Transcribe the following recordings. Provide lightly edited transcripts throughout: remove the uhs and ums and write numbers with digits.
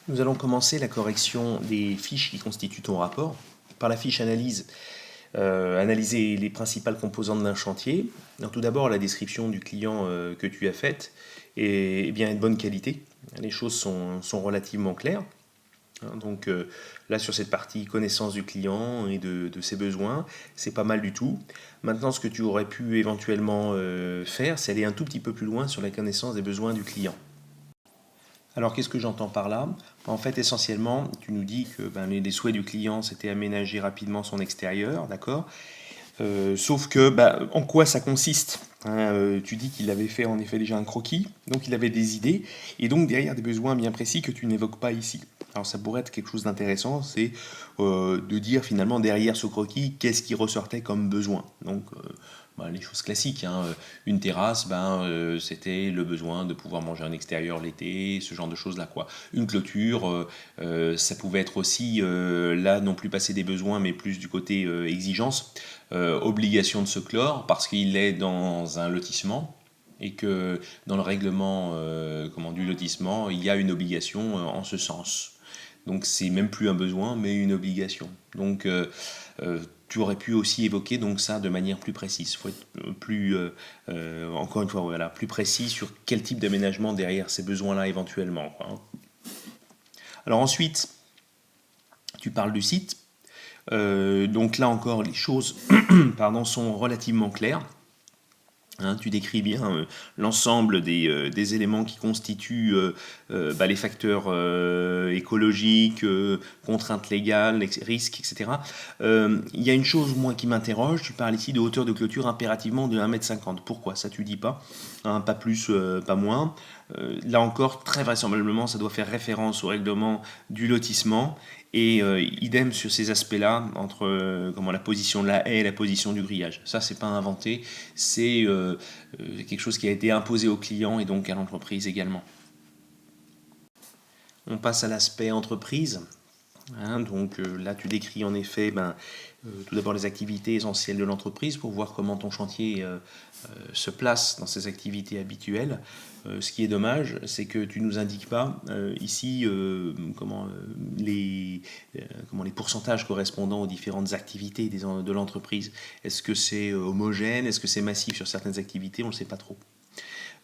Nous allons commencer la correction des fiches qui constituent ton rapport. Par la fiche analyse, analyser les principales composantes d'un chantier. Donc, tout d'abord, la description du client que tu as faite est bien de bonne qualité. Les choses sont relativement claires. Donc là, sur cette partie connaissance du client et de ses besoins, c'est pas mal du tout. Maintenant, ce que tu aurais pu éventuellement faire, c'est aller un tout petit peu plus loin sur la connaissance des besoins du client. Alors, qu'est-ce que j'entends par là? En fait, essentiellement, tu nous dis que les souhaits du client, c'était aménager rapidement son extérieur, d'accord? Sauf que, en quoi ça consiste? Tu dis qu'il avait fait en effet déjà un croquis, donc il avait des idées, et donc derrière des besoins bien précis que tu n'évoques pas ici. Alors ça pourrait être quelque chose d'intéressant, c'est de dire finalement derrière ce croquis, qu'est-ce qui ressortait comme besoin. Donc les choses classiques, une terrasse, c'était le besoin de pouvoir manger en extérieur l'été, ce genre de choses-là, quoi. Une clôture, ça pouvait être aussi, là, non plus passer des besoins, mais plus du côté exigence, obligation de se clore, parce qu'il est dans un lotissement, et que dans le règlement du lotissement, il y a une obligation en ce sens. Donc c'est même plus un besoin, mais une obligation. Donc tu aurais pu aussi évoquer donc ça de manière plus précise. Il faut être plus, encore une fois, voilà, plus précis sur quel type d'aménagement derrière ces besoins-là éventuellement, quoi. Alors ensuite, tu parles du site. Donc là encore, les choses sont relativement claires. Tu décris bien l'ensemble des éléments qui constituent les facteurs écologiques, contraintes légales, risques, etc. Il y a une chose, moi, qui m'interroge. Tu parles ici de hauteur de clôture impérativement de 1,50 m. Pourquoi? Ça, tu dis pas. Pas plus, pas moins. Là encore, très vraisemblablement, ça doit faire référence au règlement du lotissement. Et idem sur ces aspects-là, entre la position de la haie et la position du grillage. Ça, c'est pas inventé, c'est quelque chose qui a été imposé au client et donc à l'entreprise également. On passe à l'aspect entreprise. Donc là, tu décris en effet tout d'abord les activités essentielles de l'entreprise pour voir comment ton chantier se place dans ses activités habituelles. Ce qui est dommage, c'est que tu ne nous indiques pas ici les pourcentages correspondant aux différentes activités de l'entreprise. Est-ce que c'est homogène? Est-ce que c'est massif sur certaines activités? On ne le sait pas trop.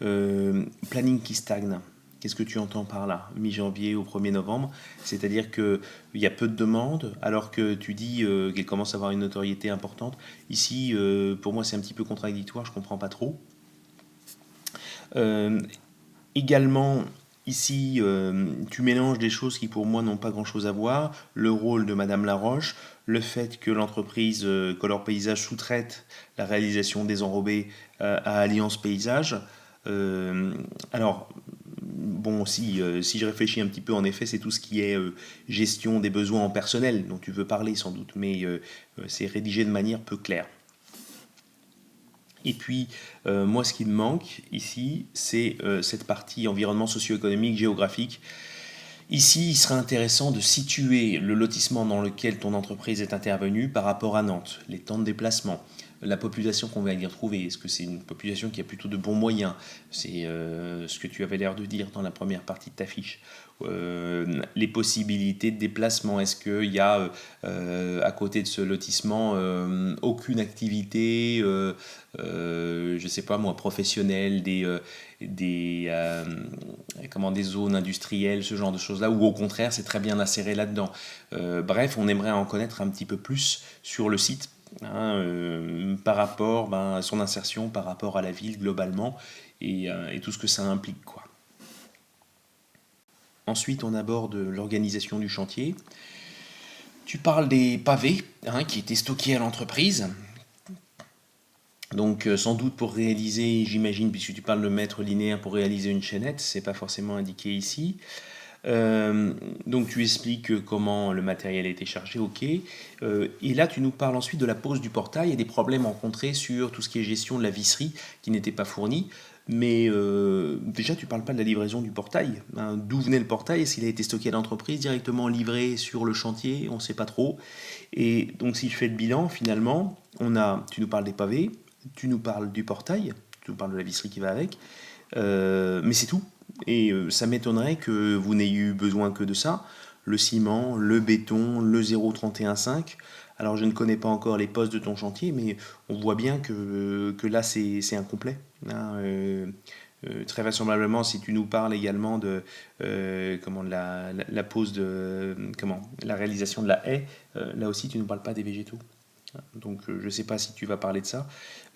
Planning qui stagne. Qu'est-ce que tu entends par là? Mi-janvier au 1er novembre, c'est-à-dire qu'il y a peu de demandes, alors que tu dis qu'elle commence à avoir une notoriété importante. Ici, pour moi, c'est un petit peu contradictoire, je ne comprends pas trop. Également, ici, tu mélanges des choses qui pour moi n'ont pas grand-chose à voir. Le rôle de Madame Laroche, le fait que l'entreprise Color Paysage sous-traite la réalisation des enrobés à Alliance Paysage. Alors, bon, si je réfléchis un petit peu, en effet, c'est tout ce qui est gestion des besoins en personnel dont tu veux parler sans doute, mais c'est rédigé de manière peu claire. Et puis, moi, ce qui me manque ici, c'est cette partie environnement socio-économique, géographique. Ici, il serait intéressant de situer le lotissement dans lequel ton entreprise est intervenue par rapport à Nantes, les temps de déplacement, la population qu'on va y retrouver. Est-ce que c'est une population qui a plutôt de bons moyens? C'est ce que tu avais l'air de dire dans la première partie de ta fiche. Les possibilités de déplacement. Est-ce qu'il y a à côté de ce lotissement aucune activité, je ne sais pas moi, professionnelle, des zones industrielles, ce genre de choses-là, ou au contraire c'est très bien inséré là-dedans. Bref, on aimerait en connaître un petit peu plus sur le site. Par rapport à son insertion, par rapport à la ville globalement, et tout ce que ça implique, quoi. Ensuite, on aborde l'organisation du chantier. Tu parles des pavés qui étaient stockés à l'entreprise. Donc sans doute pour réaliser, j'imagine, puisque tu parles de mètres linéaires pour réaliser une chaînette, c'est pas forcément indiqué ici. Donc tu expliques comment le matériel a été chargé, ok. Et là tu nous parles ensuite de la pose du portail et des problèmes rencontrés sur tout ce qui est gestion de la visserie qui n'était pas fournie. Mais déjà tu parles pas de la livraison du portail. D'où venait le portail? Est-ce qu'il a été stocké à l'entreprise, directement livré sur le chantier? On ne sait pas trop. Et donc si je fais le bilan, finalement, tu nous parles des pavés, tu nous parles du portail, tu nous parles de la visserie qui va avec, mais c'est tout. Et ça m'étonnerait que vous n'ayez eu besoin que de ça. Le ciment, le béton, le 0,31,5. Alors je ne connais pas encore les postes de ton chantier, mais on voit bien que là c'est incomplet, hein. Très vraisemblablement, si tu nous parles également de la pose de la réalisation de la haie, là aussi tu ne nous parles pas des végétaux. Donc je ne sais pas si tu vas parler de ça,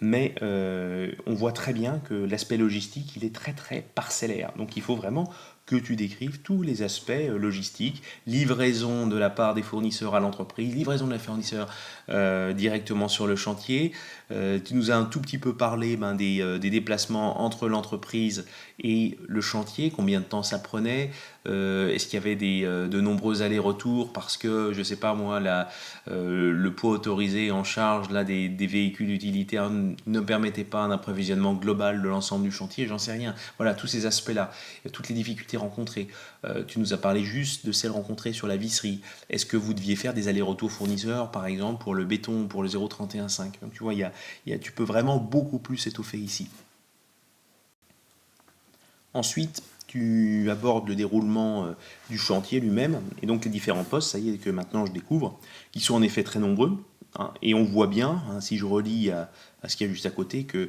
mais on voit très bien que l'aspect logistique, il est très très parcellaire. Donc il faut vraiment que tu décrives tous les aspects logistiques, livraison de la part des fournisseurs à l'entreprise, livraison de la fournisseur directement sur le chantier. Tu nous as un tout petit peu parlé des déplacements entre l'entreprise et le chantier, combien de temps ça prenait, est-ce qu'il y avait de nombreux allers-retours parce que, je ne sais pas moi, le poids autorisé en charge là, des véhicules utilitaires ne permettait pas un approvisionnement global de l'ensemble du chantier, j'en sais rien. Voilà, tous ces aspects-là, toutes les difficultés rencontrées. Tu nous as parlé juste de celles rencontrées sur la visserie. Est-ce que vous deviez faire des allers-retours fournisseurs, par exemple, pour le béton, pour le 0,31,5? Donc tu vois, tu peux vraiment beaucoup plus étoffer ici. Ensuite, tu abordes le déroulement du chantier lui-même, et donc les différents postes, ça y est que maintenant je découvre, qui sont en effet très nombreux, hein, et on voit bien, hein, si je relis à ce qu'il y a juste à côté, que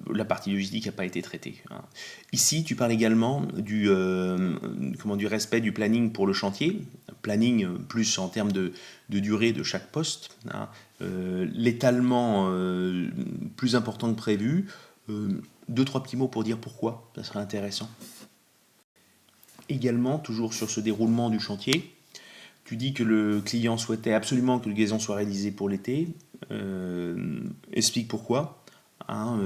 la partie logistique n'a pas été traitée, hein. Ici, tu parles également du respect du planning pour le chantier, planning plus en termes de durée de chaque poste, hein, l'étalement plus important que prévu. Deux, trois petits mots pour dire pourquoi, ça serait intéressant. Également, toujours sur ce déroulement du chantier, tu dis que le client souhaitait absolument que le gazon soit réalisé pour l'été. Explique pourquoi, hein,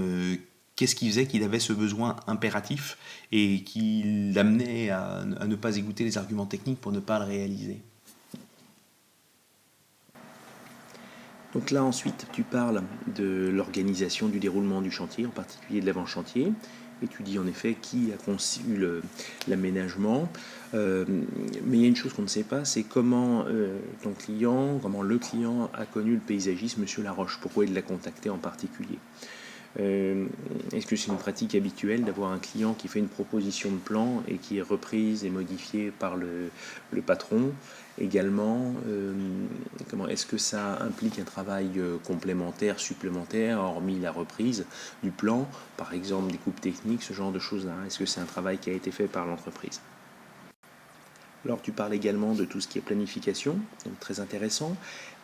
qu'est-ce qui faisait qu'il avait ce besoin impératif et qui l'amenait à ne pas écouter les arguments techniques pour ne pas le réaliser. Donc là ensuite tu parles de l'organisation du déroulement du chantier, en particulier de l'avant-chantier, et tu dis en effet qui a conçu l'aménagement. Mais il y a une chose qu'on ne sait pas, c'est comment comment le client a connu le paysagiste, Monsieur Laroche, pourquoi il l'a contacté en particulier. Est-ce que c'est une pratique habituelle d'avoir un client qui fait une proposition de plan et qui est reprise et modifiée par le patron également? Est-ce que ça implique un travail complémentaire, supplémentaire, hormis la reprise du plan, par exemple des coupes techniques, ce genre de choses-là? Est-ce que c'est un travail qui a été fait par l'entreprise? Alors tu parles également de tout ce qui est planification, donc très intéressant.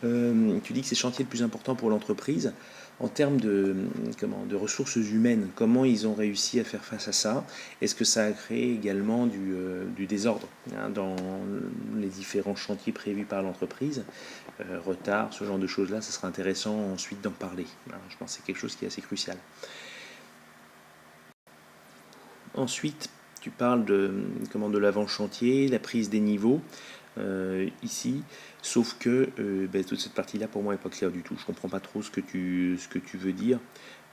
Tu dis que c'est le chantier le plus important pour l'entreprise. En termes de ressources humaines, comment ils ont réussi à faire face à ça? Est-ce que ça a créé également du désordre, hein, dans les différents chantiers prévus par l'entreprise? Retard, ce genre de choses-là, ça sera intéressant ensuite d'en parler, hein. Je pense que c'est quelque chose qui est assez crucial. Ensuite, tu parles de l'avant-chantier, la prise des niveaux ici, sauf que toute cette partie-là pour moi n'est pas claire du tout. Je ne comprends pas trop ce que tu veux dire.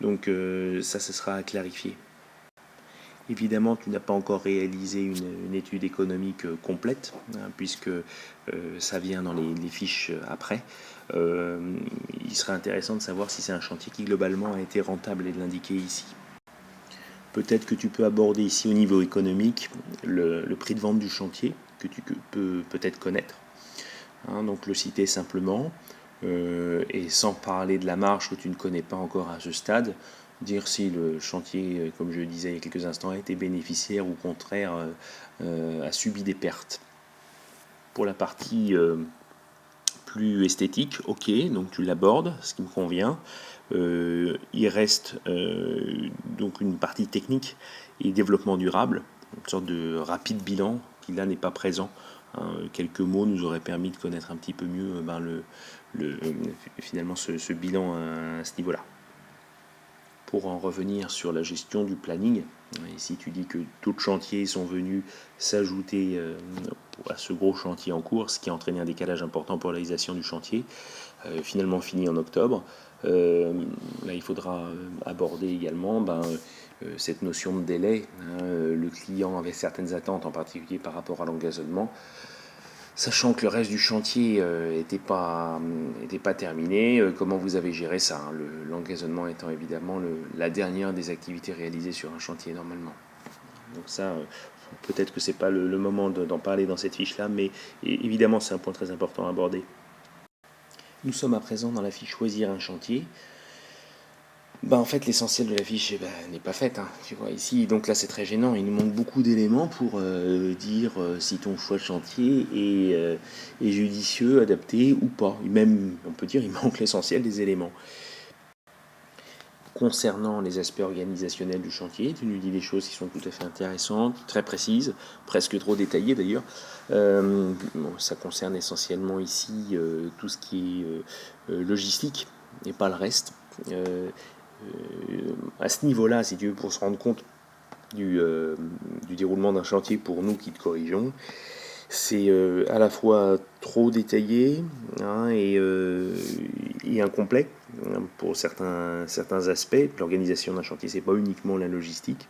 Donc ça sera à clarifier. Évidemment, tu n'as pas encore réalisé une étude économique complète, hein, puisque ça vient dans les fiches après. Il serait intéressant de savoir si c'est un chantier qui globalement a été rentable et de l'indiquer ici. Peut-être que tu peux aborder ici au niveau économique le prix de vente du chantier que tu peux peut-être connaître, hein, donc le citer simplement, et sans parler de la marge que tu ne connais pas encore à ce stade, dire si le chantier, comme je le disais il y a quelques instants, a été bénéficiaire ou au contraire a subi des pertes. Pour la partie plus esthétique, ok, donc tu l'abordes, ce qui me convient. Il reste donc une partie technique et développement durable, une sorte de rapide bilan qui là n'est pas présent, hein. Quelques mots nous auraient permis de connaître un petit peu mieux finalement ce bilan à ce niveau-là. Pour en revenir sur la gestion du planning, ici tu dis que d'autres chantiers sont venus s'ajouter à ce gros chantier en cours, ce qui a entraîné un décalage important pour la réalisation du chantier, finalement fini en octobre. Là, il faudra aborder également cette notion de délai, hein. Le client avait certaines attentes, en particulier par rapport à l'engazonnement, sachant que le reste du chantier n'était pas terminé. Comment vous avez géré ça, hein, l'engazonnement étant évidemment la dernière des activités réalisées sur un chantier normalement. Donc ça, peut-être que c'est pas le moment d'en parler dans cette fiche-là, mais évidemment c'est un point très important à aborder. Nous sommes à présent dans la fiche choisir un chantier. En fait, l'essentiel de la fiche n'est pas fait, hein, tu vois ici. Donc là, c'est très gênant. Il nous manque beaucoup d'éléments pour dire si ton choix de chantier est judicieux, adapté ou pas. Et même, on peut dire, il manque l'essentiel des éléments. Concernant les aspects organisationnels du chantier, tu nous dis des choses qui sont tout à fait intéressantes, très précises, presque trop détaillées d'ailleurs. Ça concerne essentiellement ici tout ce qui est logistique et pas le reste. À ce niveau-là, si tu veux, pour se rendre compte du déroulement d'un chantier pour nous qui te corrigeons, c'est à la fois trop détaillé, hein, et incomplet pour certains aspects. L'organisation d'un chantier, c'est pas uniquement la logistique.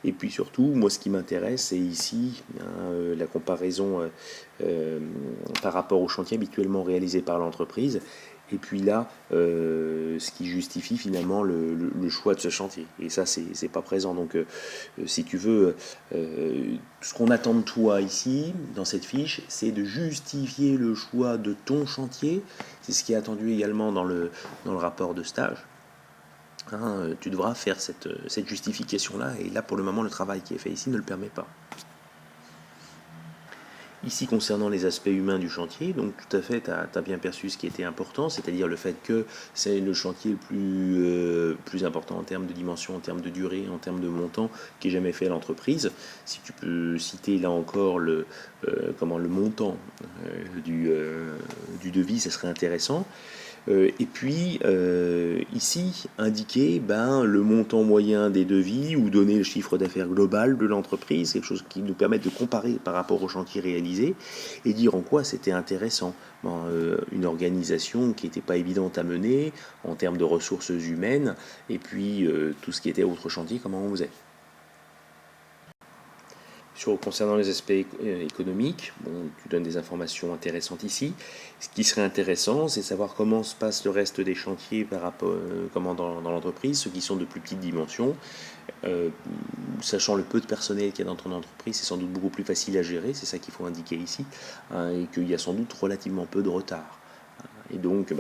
Et puis surtout, moi, ce qui m'intéresse, c'est ici la comparaison par rapport au chantier habituellement réalisé par l'entreprise. Et puis là, ce qui justifie finalement le choix de ce chantier. Et ça, c'est pas présent. Donc, si tu veux, ce qu'on attend de toi ici, dans cette fiche, c'est de justifier le choix de ton chantier. C'est ce qui est attendu également dans le rapport de stage. Hein, tu devras faire cette justification-là. Et là, pour le moment, le travail qui est fait ici ne le permet pas. Ici, concernant les aspects humains du chantier, donc tout à fait, tu as bien perçu ce qui était important, c'est-à-dire le fait que c'est le chantier le plus important en termes de dimension, en termes de durée, en termes de montant qui ait jamais fait à l'entreprise. Si tu peux citer là encore le montant du devis, ça serait intéressant. Et puis ici, indiquer le montant moyen des devis ou donner le chiffre d'affaires global de l'entreprise, quelque chose qui nous permette de comparer par rapport au chantier réalisé et dire en quoi c'était intéressant. Une organisation qui n'était pas évidente à mener en termes de ressources humaines et puis tout ce qui était autre chantier, comment on faisait. Concernant les aspects économiques, tu donnes des informations intéressantes ici. Ce qui serait intéressant, c'est savoir comment se passe le reste des chantiers par rapport, dans l'entreprise, ceux qui sont de plus petite dimension. Sachant le peu de personnel qu'il y a dans ton entreprise, c'est sans doute beaucoup plus facile à gérer, c'est ça qu'il faut indiquer ici, hein, et qu'il y a sans doute relativement peu de retard. Et donc,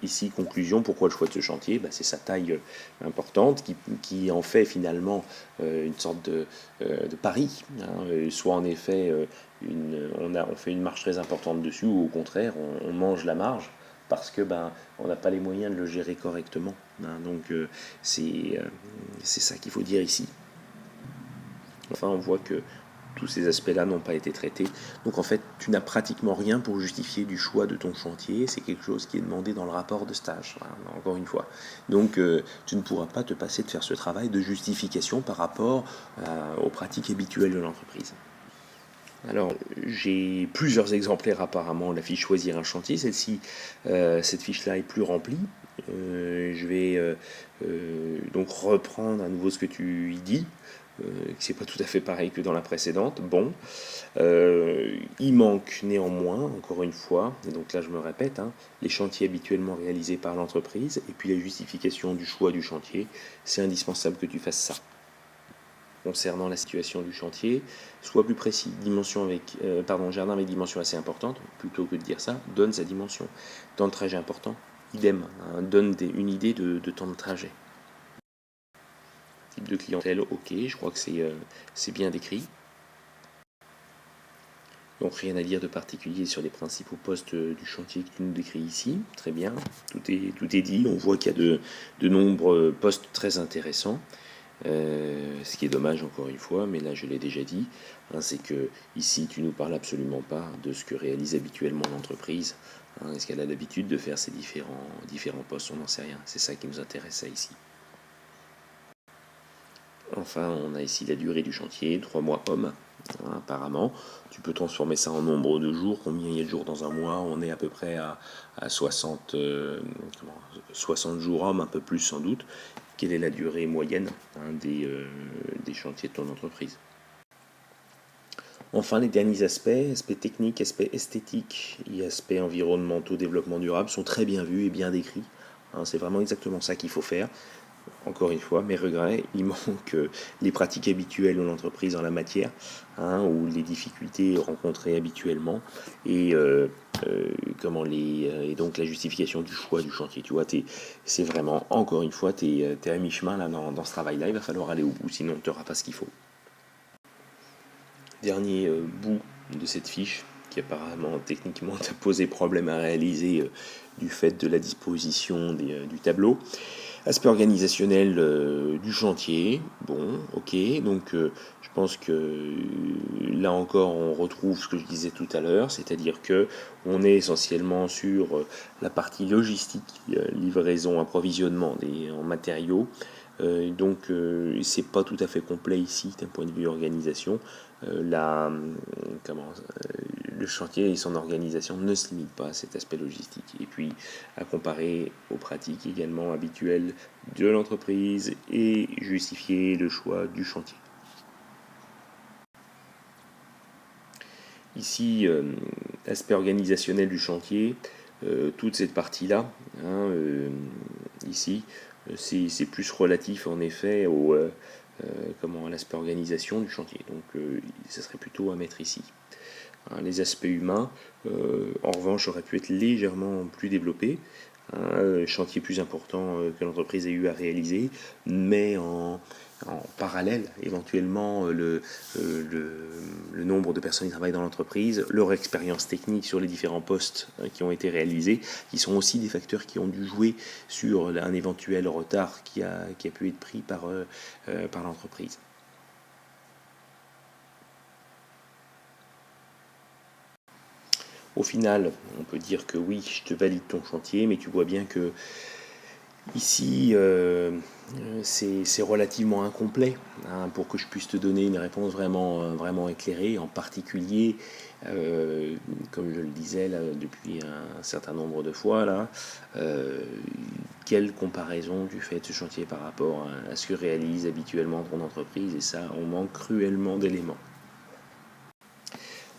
ici, conclusion, pourquoi le choix de ce chantier? C'est sa taille importante qui en fait finalement une sorte de pari. Hein. Soit en effet, on fait une marge très importante dessus, ou au contraire, on mange la marge parce que on n'a pas les moyens de le gérer correctement. Hein. Donc, c'est ça qu'il faut dire ici. Enfin, on voit que tous ces aspects-là n'ont pas été traités. Donc en fait, tu n'as pratiquement rien pour justifier du choix de ton chantier. C'est quelque chose qui est demandé dans le rapport de stage, encore une fois. Donc tu ne pourras pas te passer de faire ce travail de justification par rapport aux pratiques habituelles de l'entreprise. Alors, j'ai plusieurs exemplaires apparemment, la fiche choisir un chantier. Celle-ci, cette fiche-là est plus remplie. Je vais donc reprendre à nouveau ce que tu y dis. C'est pas tout à fait pareil que dans la précédente. Il manque néanmoins, encore une fois, et donc là je me répète, les chantiers habituellement réalisés par l'entreprise et puis la justification du choix du chantier. C'est indispensable que tu fasses ça. Concernant la situation du chantier, sois plus précis. Jardin avec dimension assez importante, plutôt que de dire ça, donne sa dimension. Temps de trajet important, idem, donne une idée de temps de trajet. Type de clientèle, ok, je crois que c'est bien décrit. Donc rien à dire de particulier sur les principaux postes du chantier que tu nous décris ici. Très bien, tout est dit. On voit qu'il y a de nombreux postes très intéressants. Ce qui est dommage encore une fois, mais là je l'ai déjà dit, c'est que ici tu nous parles absolument pas de ce que réalise habituellement l'entreprise. Est-ce qu'elle a l'habitude de faire ces différents postes? On n'en sait rien. C'est ça qui nous intéresse ici. Enfin, on a ici la durée du chantier, 3 mois hommes, apparemment. Tu peux transformer ça en nombre de jours. Combien il y a de jours dans un mois? On est à peu près à 60 jours hommes, un peu plus sans doute. Quelle est la durée moyenne des chantiers de ton entreprise? Enfin, les derniers aspects techniques, aspects esthétiques et aspects environnementaux, développement durable, sont très bien vus et bien décrits. C'est vraiment exactement ça qu'il faut faire. encore une fois, mes regrets, il manque les pratiques habituelles de l'entreprise en la matière, ou les difficultés rencontrées habituellement, et, et donc la justification du choix du chantier. Tu vois, c'est vraiment, encore une fois, tu es à mi-chemin là, dans ce travail-là, il va falloir aller au bout, sinon tu n'auras pas ce qu'il faut. Dernier bout de cette fiche, qui apparemment techniquement t'a posé problème à réaliser du fait de la disposition du tableau. Aspect organisationnel du chantier, bon, ok, donc je pense que là encore on retrouve ce que je disais tout à l'heure, c'est-à-dire que on est essentiellement sur la partie logistique, livraison, approvisionnement en matériaux, donc c'est pas tout à fait complet ici d'un point de vue organisation. Le chantier et son organisation ne se limitent pas à cet aspect logistique. Et puis à comparer aux pratiques également habituelles de l'entreprise et justifier le choix du chantier. Ici, aspect organisationnel du chantier, toute cette partie-là, ici, c'est plus relatif en effet à l'aspect organisation du chantier. Donc ça serait plutôt à mettre ici. Les aspects humains, en revanche, auraient pu être légèrement plus développés. Chantier plus important que l'entreprise a eu à réaliser, mais en parallèle, éventuellement, le nombre de personnes qui travaillent dans l'entreprise, leur expérience technique sur les différents postes qui ont été réalisés, qui sont aussi des facteurs qui ont dû jouer sur un éventuel retard qui a pu être pris par l'entreprise. Au final, on peut dire que oui, je te valide ton chantier, mais tu vois bien que ici, c'est relativement incomplet pour que je puisse te donner une réponse vraiment éclairée, en particulier, comme je le disais là, depuis un certain nombre de fois, là, quelle comparaison tu fais de ce chantier par rapport à ce que réalise habituellement ton entreprise, et ça, on manque cruellement d'éléments.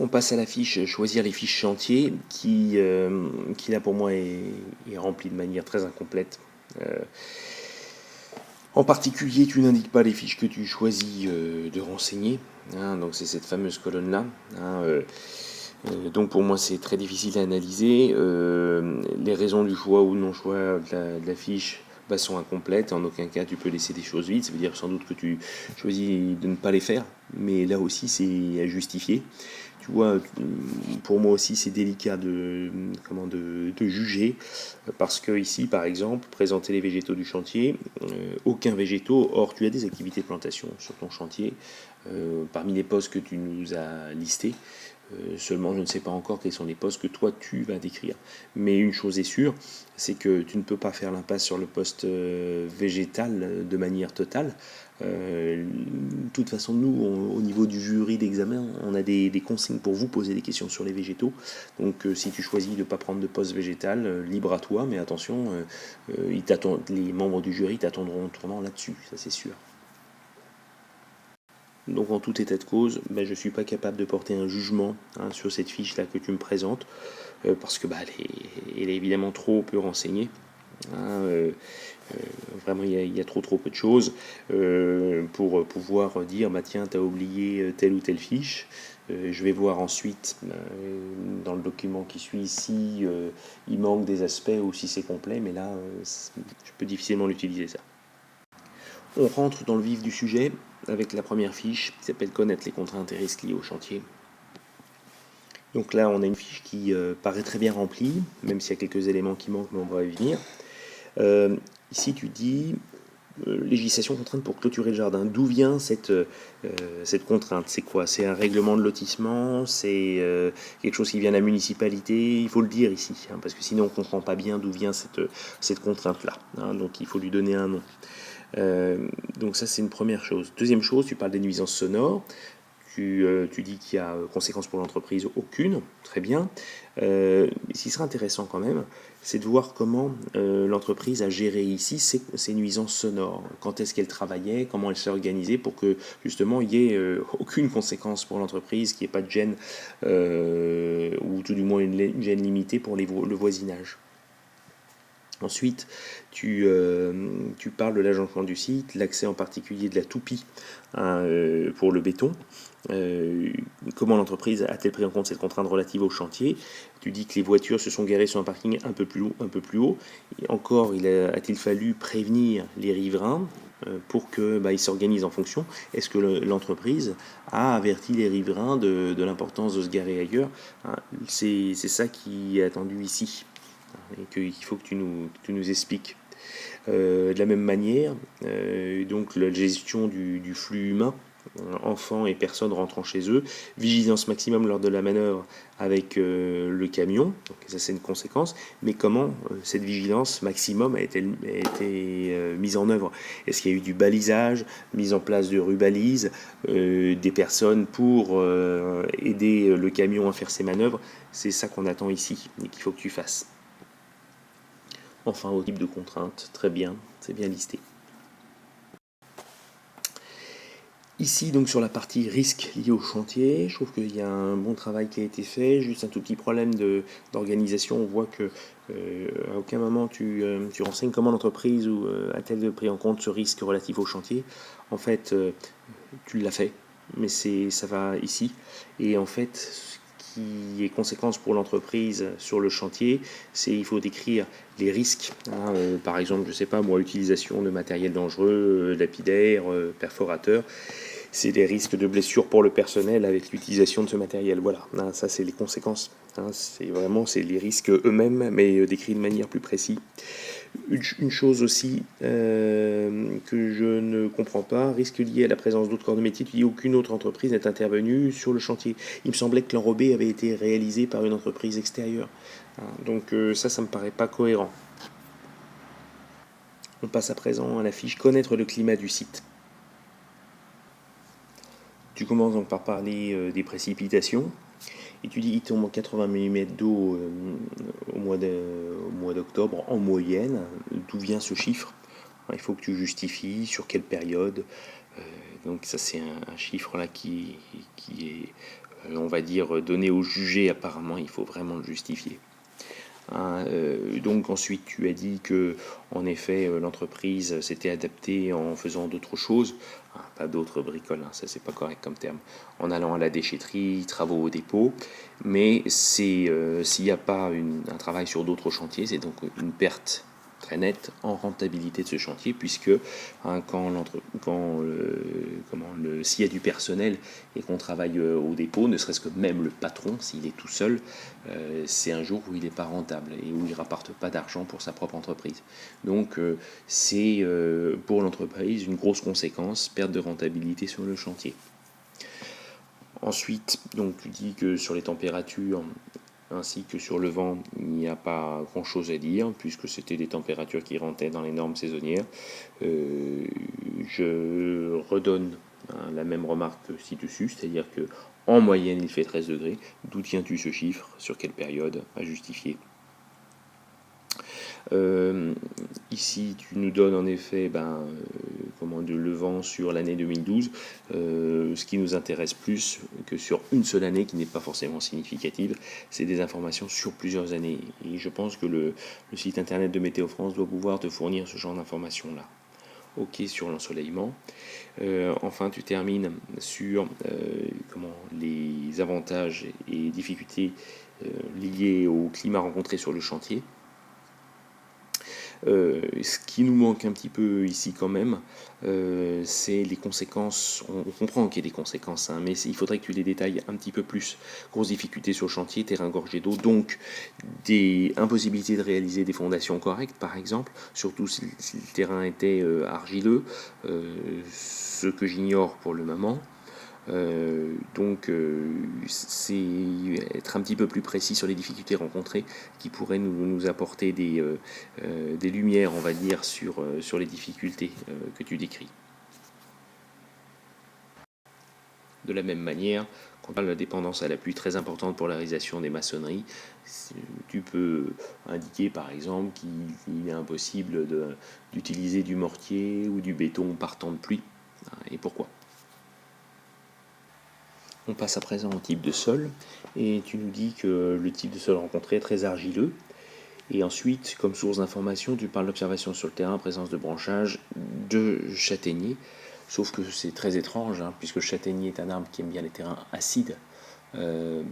On passe à la fiche choisir les fiches chantier qui là pour moi est remplie de manière très incomplète. En particulier, tu n'indiques pas les fiches que tu choisis de renseigner. Donc c'est cette fameuse colonne-là. Donc pour moi c'est très difficile à analyser. Les raisons du choix ou non choix de la fiche sont incomplètes. En aucun cas tu peux laisser des choses vides. Ça veut dire sans doute que tu choisis de ne pas les faire. Mais là aussi c'est à justifier. Tu vois, pour moi aussi c'est délicat de juger, parce que ici par exemple présenter les végétaux du chantier, aucun végétaux. Or tu as des activités de plantation sur ton chantier parmi les postes que tu nous as listés. Seulement je ne sais pas encore quels sont les postes que toi tu vas décrire, mais une chose est sûre, c'est que tu ne peux pas faire l'impasse sur le poste végétal de manière totale. De toute façon, nous, au niveau du jury d'examen, on a des consignes pour vous poser des questions sur les végétaux. Donc si tu choisis de ne pas prendre de poste végétal, libre à toi, mais attention, les membres du jury t'attendront au tournant là-dessus, ça c'est sûr. Donc en tout état de cause, je ne suis pas capable de porter un jugement sur cette fiche-là que tu me présentes, parce que elle est évidemment trop peu renseignée. Vraiment, il y a trop peu de choses pour pouvoir dire tiens, tu as oublié telle ou telle fiche. Je vais voir ensuite dans le document qui suit si il manque des aspects ou si c'est complet, mais là, je peux difficilement l'utiliser ça. On rentre dans le vif du sujet avec la première fiche qui s'appelle connaître les contraintes et risques liés au chantier. Donc là, on a une fiche qui paraît très bien remplie, même s'il y a quelques éléments qui manquent, mais on va y venir. Ici, tu dis législation contrainte pour clôturer le jardin. D'où vient cette contrainte? C'est quoi? C'est un règlement de lotissement? C'est quelque chose qui vient de la municipalité? Il faut le dire ici, parce que sinon on ne comprend pas bien d'où vient cette contrainte-là. Donc il faut lui donner un nom. Donc ça c'est une première chose. Deuxième chose, tu parles des nuisances sonores. Tu dis qu'il y a conséquence pour l'entreprise aucune, très bien. Ce qui serait intéressant quand même, c'est de voir comment l'entreprise a géré ici ces nuisances sonores. Quand est-ce qu'elle travaillait, comment elle s'est organisée pour que justement il n'y ait aucune conséquence pour l'entreprise, qu'il n'y ait pas de gêne, ou tout du moins une gêne limitée pour le voisinage. Ensuite, tu parles de l'agencement du site, l'accès en particulier de la toupie pour le béton. Comment l'entreprise a-t-elle pris en compte cette contrainte relative au chantier? Tu dis que les voitures se sont garées sur un parking un peu plus haut, Et encore, a-t-il fallu prévenir les riverains pour qu'ils ils s'organisent en fonction? Est-ce que l'entreprise a averti les riverains de l'importance de se garer ailleurs? Hein, c'est ça qui est attendu ici et qu'il faut que tu nous expliques. De la même manière, donc la gestion du flux humain, enfants et personnes rentrant chez eux, vigilance maximum lors de la manœuvre avec le camion, donc ça c'est une conséquence, mais comment cette vigilance maximum a été mise en œuvre? Est-ce qu'il y a eu du balisage, mise en place de rues-balises, des personnes pour aider le camion à faire ses manœuvres? C'est ça qu'on attend ici et qu'il faut que tu fasses. Enfin, au type de contrainte, très bien, c'est bien listé. Ici, donc sur la partie risque lié au chantier, je trouve qu'il y a un bon travail qui a été fait, juste un tout petit problème d'organisation. On voit que à aucun moment tu renseignes comment l'entreprise a-t-elle pris en compte ce risque relatif au chantier. En fait, tu l'as fait, mais ça va ici. Et en fait, ce qui est conséquence pour l'entreprise sur le chantier, c'est il faut décrire les risques. Par exemple, je sais pas moi, utilisation de matériel dangereux, lapidaire, perforateur. C'est des risques de blessures pour le personnel avec l'utilisation de ce matériel. Voilà, ça c'est les conséquences. C'est les risques eux-mêmes, mais décrits de manière plus précise. Une chose aussi que je ne comprends pas, risque lié à la présence d'autres corps de métier, tu dis aucune autre entreprise n'est intervenue sur le chantier. Il me semblait que l'enrobé avait été réalisé par une entreprise extérieure. Donc ça me paraît pas cohérent. On passe à présent à la fiche connaître le climat du site. Tu commences donc par parler des précipitations. Et tu dis qu'il tombe 80 mm d'eau au mois d'octobre en moyenne. D'où vient ce chiffre? Il faut que tu justifies sur quelle période. Donc ça c'est un chiffre là qui est, on va dire, donné au jugé apparemment. Il faut vraiment le justifier. Donc ensuite tu as dit que en effet l'entreprise s'était adaptée en faisant d'autres choses, pas d'autres bricoles, ça c'est pas correct comme terme, en allant à la déchetterie, travaux au dépôt, mais s'il n'y a pas un travail sur d'autres chantiers, c'est donc une perte très nette en rentabilité de ce chantier, puisque s'il y a du personnel et qu'on travaille au dépôt, ne serait-ce que même le patron, s'il est tout seul, c'est un jour où il n'est pas rentable et où il ne rapporte pas d'argent pour sa propre entreprise. Donc c'est pour l'entreprise une grosse conséquence, perte de rentabilité sur le chantier. Ensuite, donc tu dis que sur les températures ainsi que sur le vent, il n'y a pas grand-chose à dire, puisque c'était des températures qui rentraient dans les normes saisonnières. Je redonne la même remarque que ci-dessus, c'est-à-dire que en moyenne, il fait 13 degrés. D'où tiens-tu ce chiffre? Sur quelle période? À justifier. Ici, tu nous donnes en effet le vent sur l'année 2012, ce qui nous intéresse plus que sur une seule année qui n'est pas forcément significative, c'est des informations sur plusieurs années. Et je pense que le site internet de Météo France doit pouvoir te fournir ce genre d'informations-là. Ok sur l'ensoleillement. Enfin, tu termines sur les avantages et difficultés liées au climat rencontré sur le chantier. Ce qui nous manque un petit peu ici quand même, c'est les conséquences. On comprend qu'il y a des conséquences, mais il faudrait que tu les détailles un petit peu plus. Grosse difficulté sur le chantier, terrain gorgé d'eau, donc des impossibilités de réaliser des fondations correctes, par exemple, surtout si le terrain était argileux, ce que j'ignore pour le moment. Donc c'est être un petit peu plus précis sur les difficultés rencontrées qui pourraient nous apporter des lumières, on va dire, sur les difficultés que tu décris. De la même manière, quand on parle de la dépendance à l'appui très importante pour la réalisation des maçonneries, tu peux indiquer par exemple qu'il est impossible d'utiliser du mortier ou du béton par temps de pluie. Et pourquoi? On passe à présent au type de sol, et tu nous dis que le type de sol rencontré est très argileux. Et ensuite, comme source d'information, tu parles d'observation sur le terrain, présence de branchage de châtaignier. Sauf que c'est très étrange, puisque le châtaignier est un arbre qui aime bien les terrains acides. Euh,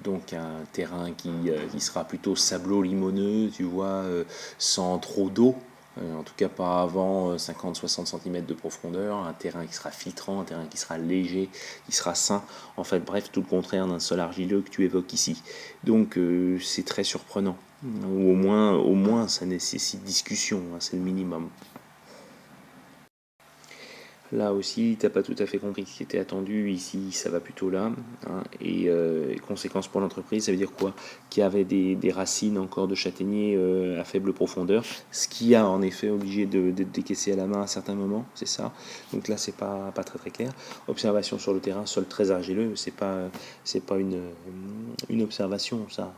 donc un terrain qui sera plutôt sablo-limoneux, tu vois, sans trop d'eau. En tout cas pas avant 50-60 cm de profondeur, un terrain qui sera filtrant, un terrain qui sera léger, qui sera sain, en fait bref tout le contraire d'un sol argileux que tu évoques ici. Donc c'est très surprenant, ou au moins ça nécessite discussion, c'est le minimum. Là aussi, t'as pas tout à fait compris ce qui était attendu. Ici, ça va plutôt là. Et conséquence pour l'entreprise, ça veut dire quoi? Qu'il y avait des racines encore de châtaignier à faible profondeur, ce qui a en effet obligé d'être décaissé à la main à certains moments, c'est ça. Donc là, c'est pas très très clair. Observation sur le terrain, sol très argileux, c'est pas une observation, ça.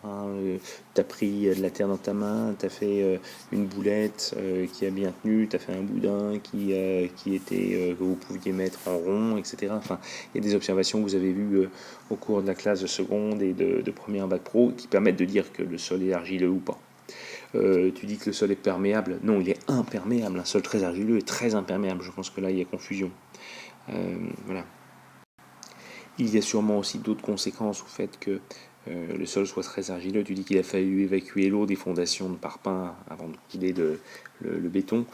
T'as pris de la terre dans ta main, t'as fait une boulette qui a bien tenu, t'as fait un boudin qui était que vous pouviez mettre en rond, etc. Enfin, il y a des observations que vous avez vues au cours de la classe de seconde et de première bac pro qui permettent de dire que le sol est argileux ou pas. Tu dis que le sol est perméable. Non, il est imperméable. Un sol très argileux est très imperméable. Je pense que là, il y a confusion. Voilà. Il y a sûrement aussi d'autres conséquences au fait que le sol soit très argileux. Tu dis qu'il a fallu évacuer l'eau des fondations de parpaing avant de couler le béton,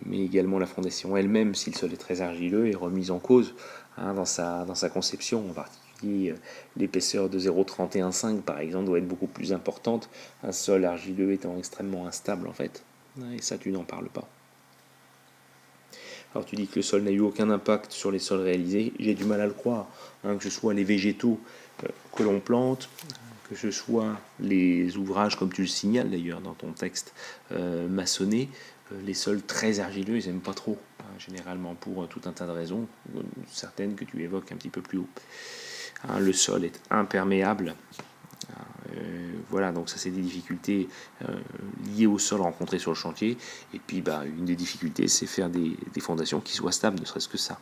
mais également la fondation elle-même, si le sol est très argileux, est remise en cause dans sa conception. En particulier, l'épaisseur de 0,315 par exemple doit être beaucoup plus importante, un sol argileux étant extrêmement instable en fait. Et ça, tu n'en parles pas. Alors tu dis que le sol n'a eu aucun impact sur les sols réalisés. J'ai du mal à le croire, que ce soit les végétaux que l'on plante, que ce soit les ouvrages, comme tu le signales d'ailleurs dans ton texte maçonné, les sols très argileux, ils n'aiment pas trop, généralement pour tout un tas de raisons, certaines que tu évoques un petit peu plus haut. Le sol est imperméable. Voilà, donc ça c'est des difficultés liées au sol rencontré sur le chantier. Et puis une des difficultés, c'est faire des fondations qui soient stables, ne serait-ce que ça.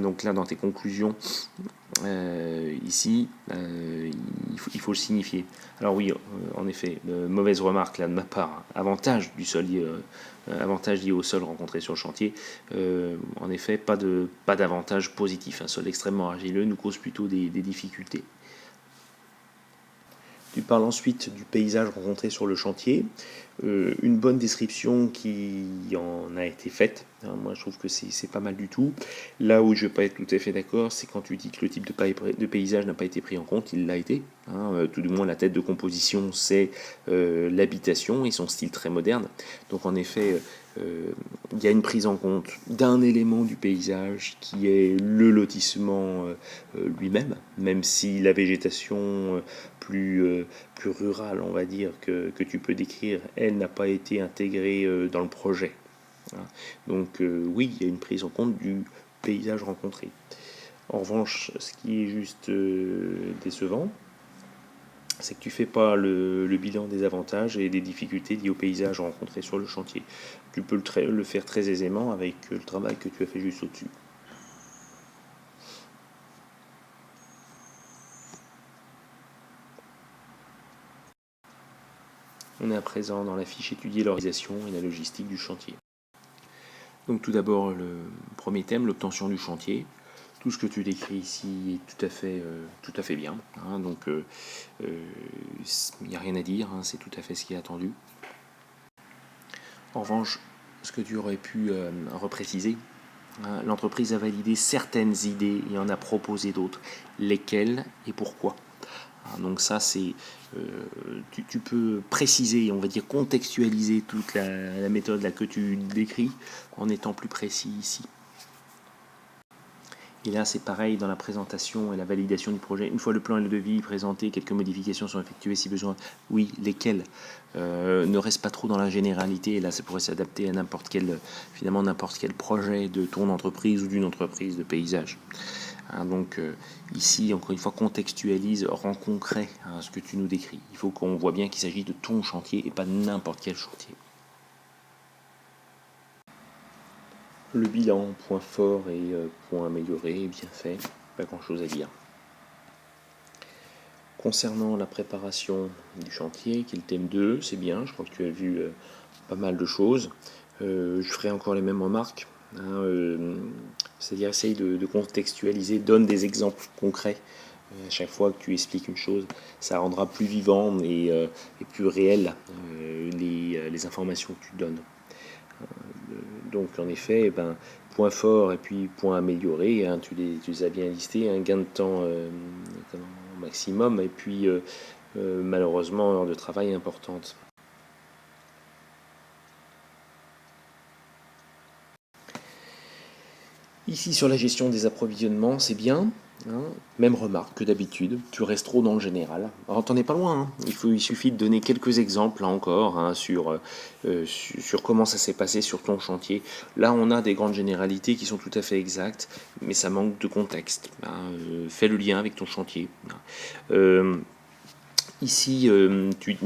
Donc là, dans tes conclusions, ici, il faut le signifier. Alors oui, en effet, mauvaise remarque là de ma part. Avantage du sol avantage lié au sol rencontré sur le chantier. En effet, pas d'avantage positif. Un sol extrêmement argileux nous cause plutôt des difficultés. Tu parles ensuite du paysage rencontré sur le chantier. Une bonne description qui en a été faite. Moi, je trouve que c'est pas mal du tout. Là où je ne vais pas être tout à fait d'accord, c'est quand tu dis que le type de paysage n'a pas été pris en compte. Il l'a été. Tout du moins, la tête de composition, c'est l'habitation et son style très moderne. Donc, en effet, il y a une prise en compte d'un élément du paysage qui est le lotissement lui-même, même si la végétation plus rurale, on va dire, que tu peux décrire, elle n'a pas été intégrée dans le projet. Donc oui, il y a une prise en compte du paysage rencontré. En revanche, ce qui est juste décevant, c'est que tu fais pas le bilan des avantages et des difficultés liées au paysage rencontré sur le chantier. Tu peux le faire très aisément avec le travail que tu as fait juste au-dessus. On est à présent dans la fiche étudier l'organisation et la logistique du chantier. Donc tout d'abord, le premier thème, l'obtention du chantier. Tout ce que tu décris ici est tout à fait bien. Donc il n'y a rien à dire, c'est tout à fait ce qui est attendu. En revanche, ce que tu aurais pu repréciser, l'entreprise a validé certaines idées et en a proposé d'autres. Lesquelles et pourquoi? Donc ça, c'est tu peux préciser, on va dire contextualiser toute la méthode là que tu décris en étant plus précis ici. Et là, c'est pareil dans la présentation et la validation du projet. Une fois le plan et le devis présentés, quelques modifications sont effectuées si besoin. Oui, lesquelles ne reste pas trop dans la généralité. Et là, ça pourrait s'adapter à n'importe quel projet de ton entreprise ou d'une entreprise de paysage. Donc ici, encore une fois, contextualise, rend concret ce que tu nous décris. Il faut qu'on voit bien qu'il s'agit de ton chantier et pas de n'importe quel chantier. Le bilan, point fort et point amélioré, bien fait, pas grand chose à dire. Concernant la préparation du chantier, qui est le thème 2, c'est bien, je crois que tu as vu pas mal de choses. Je ferai encore les mêmes remarques, hein, c'est-à-dire essaye de contextualiser, donne des exemples concrets. À chaque fois que tu expliques une chose, ça rendra plus vivant et plus réel les informations que tu donnes. Donc en effet, point fort et puis point amélioré, hein, tu les as bien listés, un gain de temps maximum et puis malheureusement heure de travail importante. Ici sur la gestion des approvisionnements, c'est bien, hein, même remarque que d'habitude, tu restes trop dans le général. Alors t'en es pas loin, hein. Il suffit de donner quelques exemples là encore, hein, sur comment ça s'est passé sur ton chantier. Là on a des grandes généralités qui sont tout à fait exactes, mais ça manque de contexte, hein. Fais le lien avec ton chantier. Ici, tu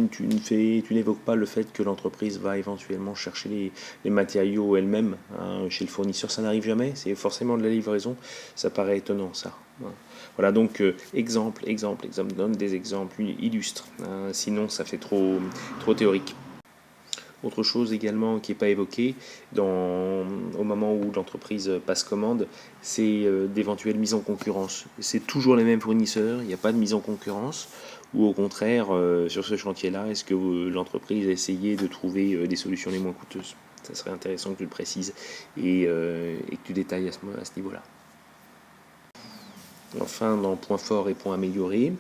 n'évoques pas le fait que l'entreprise va éventuellement chercher les matériaux elle-même, hein, chez le fournisseur. Ça n'arrive jamais, c'est forcément de la livraison. Ça paraît étonnant, ça. Voilà, donc exemple, donne des exemples, illustre, hein, sinon ça fait trop théorique. Autre chose également qui n'est pas évoquée au moment où l'entreprise passe commande, c'est d'éventuelles mises en concurrence. C'est toujours les mêmes fournisseurs, il n'y a pas de mise en concurrence. Ou au contraire, sur ce chantier-là, est-ce que l'entreprise a essayé de trouver des solutions les moins coûteuses? Ça serait intéressant que tu le précises et que tu détailles à ce niveau-là. Enfin, dans point fort et point amélioré,